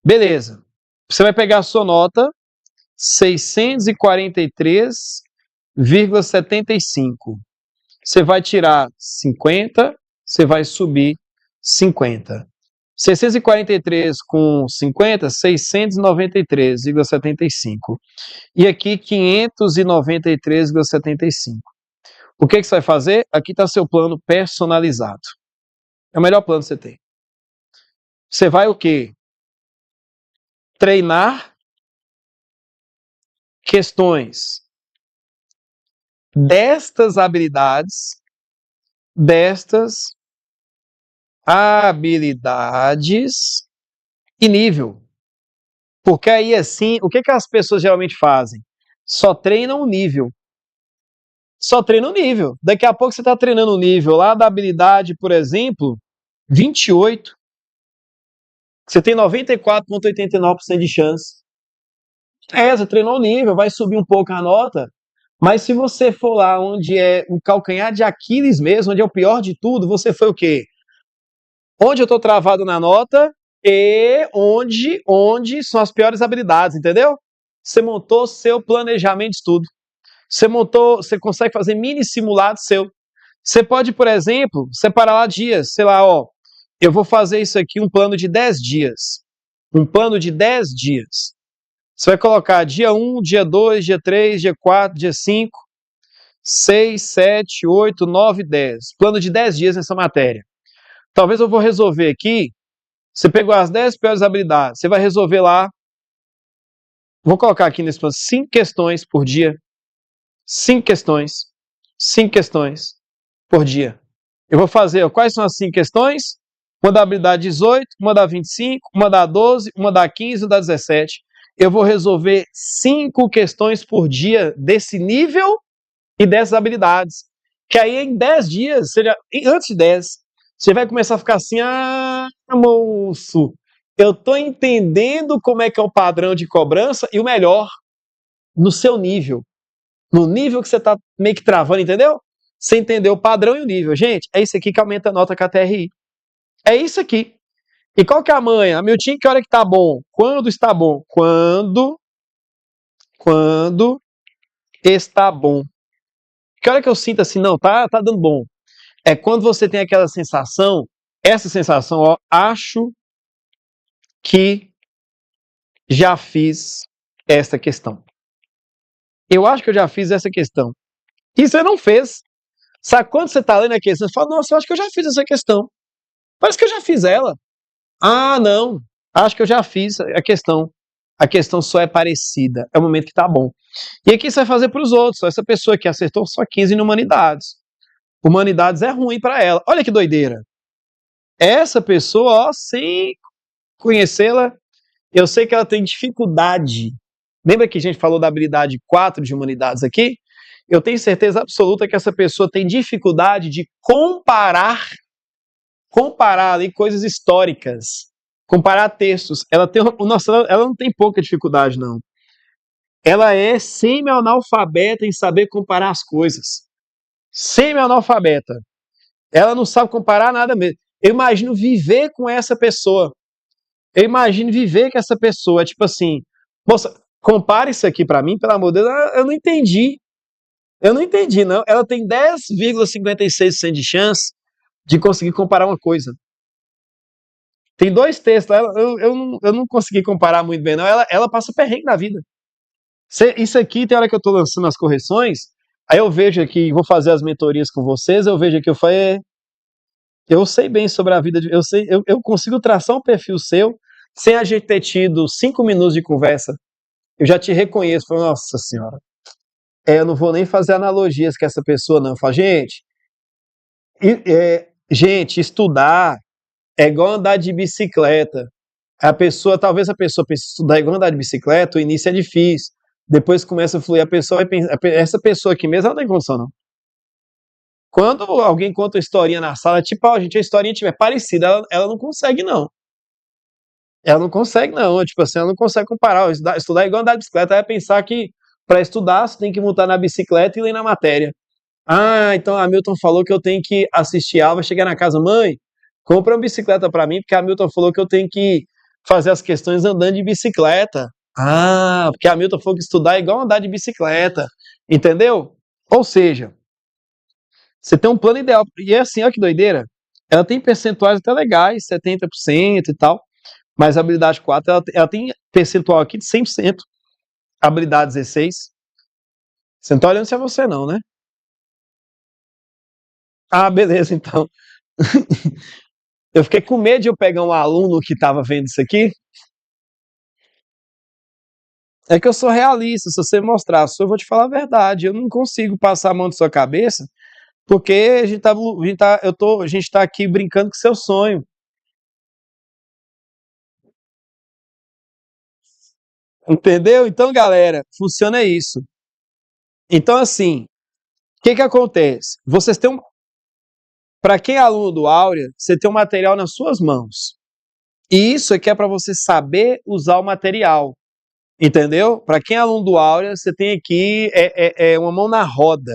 Beleza. Você vai pegar a sua nota, 643,75. Você vai tirar 50, você vai subir 50. 643 com 50, 693,75. E aqui 593,75. O que você vai fazer? Aqui está seu plano personalizado. É o melhor plano que você tem. Você vai o quê? Treinar questões destas habilidades e nível. Porque aí assim, o que as pessoas geralmente fazem? Só treinam o nível. Só treina o nível. Daqui a pouco você está treinando o nível lá da habilidade, por exemplo, 28. Você tem 94,89% de chance. Você treinou o nível, vai subir um pouco a nota. Mas se você for lá onde é o calcanhar de Aquiles mesmo, onde é o pior de tudo, você foi o quê? onde eu estou travado na nota e onde são as piores habilidades, entendeu? Você montou seu planejamento de estudo. Você consegue fazer mini simulado seu. Você pode, por exemplo, separar lá dias, sei lá, ó, eu vou fazer isso aqui, um plano de 10 dias. Um plano de 10 dias. Você vai colocar dia 1, dia 2, dia 3, dia 4, dia 5, 6, 7, 8, 9, 10. Plano de 10 dias nessa matéria. Talvez eu vou resolver aqui. Você pegou as 10 piores habilidades. Você vai resolver lá. Vou colocar aqui nesse plano 5 questões por dia. 5 questões. 5 questões por dia. Eu vou fazer, ó, quais são as 5 questões? Uma da habilidade 18, uma da 25, uma da 12, uma da 15 e uma da 17. Eu vou resolver 5 questões por dia desse nível e dessas habilidades. Que aí em 10 dias, antes de 10, você vai começar a ficar assim, moço, eu estou entendendo como é que é o padrão de cobrança e o melhor, no seu nível. No nível que você está meio que travando, entendeu? Você entendeu o padrão e o nível. Gente, é isso aqui que aumenta a nota com a TRI. É isso aqui. E qual que é a manha? Miltinho, que hora que tá bom? Quando está bom? Quando está bom. Que hora que eu sinto assim, não, tá dando bom. É quando você tem aquela sensação, essa sensação, ó, acho que já fiz essa questão. Eu acho que eu já fiz essa questão. E você não fez. Sabe quando você tá lendo a questão, você fala, nossa, eu acho que eu já fiz essa questão. Parece que eu já fiz ela. Ah, não. Acho que eu já fiz a questão. A questão só é parecida. É o momento que tá bom. E aqui você vai fazer para os outros. Essa pessoa que acertou só 15 em humanidades. Humanidades é ruim para ela. Olha que doideira. Essa pessoa, ó, sem conhecê-la, eu sei que ela tem dificuldade. Lembra que a gente falou da habilidade 4 de humanidades aqui? Eu tenho certeza absoluta que essa pessoa tem dificuldade de comparar ali coisas históricas, comparar textos. Nossa, ela não tem pouca dificuldade, não. Ela é semi-analfabeta em saber comparar as coisas. Semi-analfabeta. Ela não sabe comparar nada mesmo. Eu imagino viver com essa pessoa. Eu imagino viver com essa pessoa. Tipo assim, moça, compare isso aqui pra mim, pelo amor de Deus. Eu não entendi. Eu não entendi, não. Ela tem 10,56% de chance de conseguir comparar uma coisa. Tem 2 textos, eu não consegui comparar muito bem, não. Ela passa perrengue na vida. Isso aqui, tem hora que eu estou lançando as correções, aí eu vejo aqui, vou fazer as mentorias com vocês, eu vejo aqui, eu sei bem sobre a vida, eu consigo traçar um perfil seu, sem a gente ter tido 5 minutos de conversa. Eu já te reconheço, falo, nossa senhora, eu não vou nem fazer analogias com essa pessoa, não. Eu falo, gente, estudar é igual andar de bicicleta. Talvez a pessoa pense estudar igual andar de bicicleta, o início é difícil. Depois começa a fluir, a pessoa vai pensar, essa pessoa aqui mesmo, ela não tem condição, não. Quando alguém conta uma historinha na sala, tipo, a historinha tiver parecida, ela não consegue, não. Ela não consegue, não. Tipo assim, ela não consegue comparar. Estudar igual andar de bicicleta, é pensar que para estudar você tem que montar na bicicleta e ler na matéria. Ah, então a Milton falou que eu tenho que assistir a aula, chegar na casa, mãe, compra uma bicicleta para mim, porque a Milton falou que eu tenho que fazer as questões andando de bicicleta. Ah, porque a Milton falou que estudar é igual andar de bicicleta. Entendeu? Ou seja, você tem um plano ideal. E é assim, olha que doideira. Ela tem percentuais até legais, 70% e tal. Mas a habilidade 4, ela tem percentual aqui de 100%. Habilidade 16. Você não tá olhando se é você não, né? Ah, beleza, então. Eu fiquei com medo de eu pegar um aluno que estava vendo isso aqui. É que eu sou realista, se você mostrar, eu vou te falar a verdade. Eu não consigo passar a mão na sua cabeça, porque a gente tá aqui brincando com seu sonho. Entendeu? Então, galera, funciona isso. Então, assim, o que acontece? Vocês têm para quem é aluno do Áurea, você tem um material nas suas mãos. E isso aqui é para você saber usar o material. Entendeu? Para quem é aluno do Áurea, você tem aqui uma mão na roda.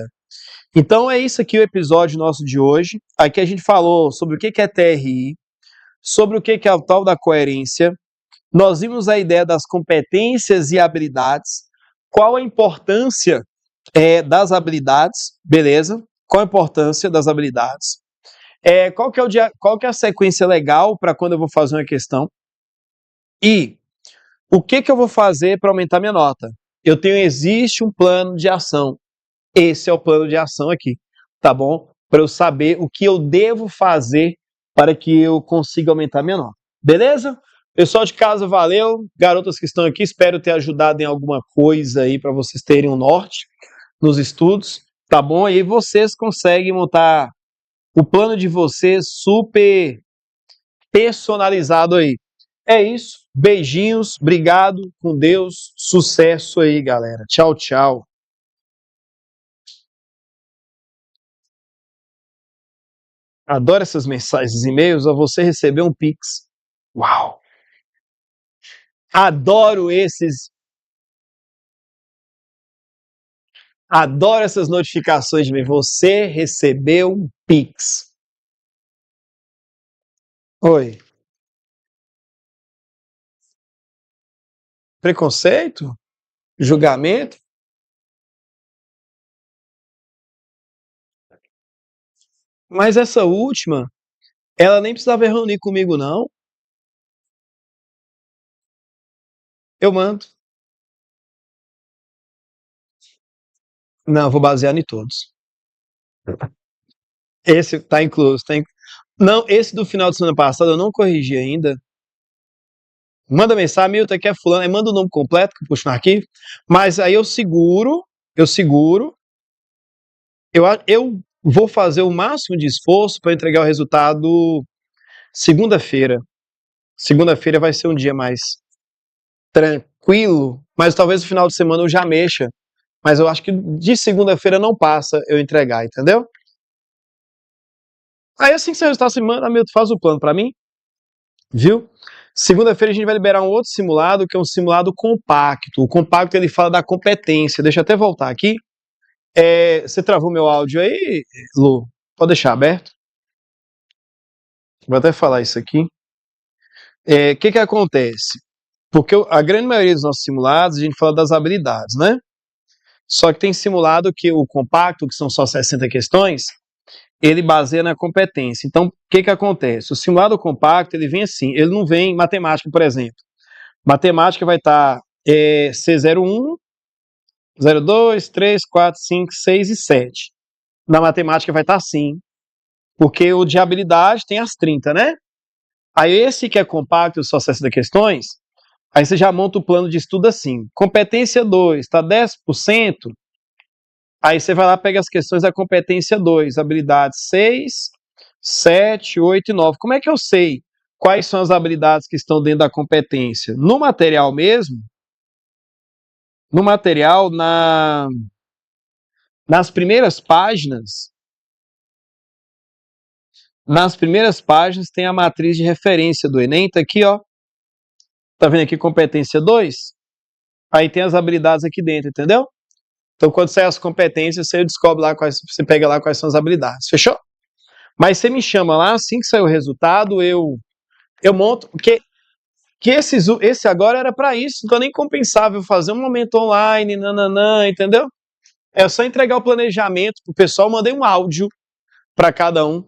Então é isso aqui o episódio nosso de hoje. Aqui a gente falou sobre o que é TRI, sobre o que é o tal da coerência. Nós vimos a ideia das competências e habilidades. Qual a importância das habilidades? Beleza? Qual a importância das habilidades? Qual que é a sequência legal para quando eu vou fazer uma questão? E o que eu vou fazer para aumentar minha nota? Existe um plano de ação. Esse é o plano de ação aqui, tá bom? Para eu saber o que eu devo fazer para que eu consiga aumentar minha nota. Beleza? Pessoal de casa, valeu. Garotas que estão aqui, espero ter ajudado em alguma coisa aí para vocês terem um norte nos estudos, tá bom? E aí vocês conseguem montar o plano de vocês super personalizado aí. É isso. Beijinhos, obrigado, com Deus, sucesso aí, galera. Tchau, tchau. Adoro essas mensagens, e-mails, ou você recebeu um Pix. Uau! Adoro esses. Adoro essas notificações de mim. Você recebeu um Pix. Oi. Preconceito? Julgamento? Mas essa última, ela nem precisava reunir comigo, não. Eu mando. Não, vou basear em todos. Esse tá incluso. Não, esse do final de semana passada eu não corrigi ainda. Manda mensagem, Milton, aqui é fulano, aí manda o nome completo que eu puxo no arquivo. Mas aí eu seguro, eu vou fazer o máximo de esforço para entregar o resultado segunda-feira. Segunda-feira vai ser um dia mais tranquilo, mas talvez no final de semana eu já mexa. Mas eu acho que de segunda-feira não passa eu entregar, entendeu? Aí assim que você resultado, você manda, Milton, faz o plano para mim, viu? Segunda-feira a gente vai liberar um outro simulado, que é um simulado compacto. O compacto ele fala da competência. Deixa eu até voltar aqui. Você travou meu áudio aí, Lu? Pode deixar aberto. Vou até falar isso aqui. O que acontece? Porque a grande maioria dos nossos simulados, a gente fala das habilidades, né? Só que tem simulado que o compacto, que são só 60 questões, ele baseia na competência. Então, o que acontece? O simulado compacto, ele vem assim, ele não vem matemática, por exemplo. Matemática vai estar C01, 02, 3, 4, 5, 6 e 7. Na matemática vai estar assim, porque o de habilidade tem as 30, né? Aí esse que é compacto, só 60 questões, aí você já monta o plano de estudo assim. Competência 2, está 10%, aí você vai lá e pega as questões da competência 2, habilidades 6, 7, 8 e 9. Como é que eu sei quais são as habilidades que estão dentro da competência? No material mesmo, no material, nas primeiras páginas, tem a matriz de referência do Enem, tá aqui, ó. Tá vendo aqui competência 2? Aí tem as habilidades aqui dentro, entendeu? Então quando sair as competências, você descobre lá você pega lá quais são as habilidades, fechou? Mas você me chama lá, assim que sair o resultado, eu monto, porque esse agora era para isso, então nem compensava eu fazer um momento online, nananã, entendeu? É só entregar o planejamento pro pessoal, mandei um áudio para cada um.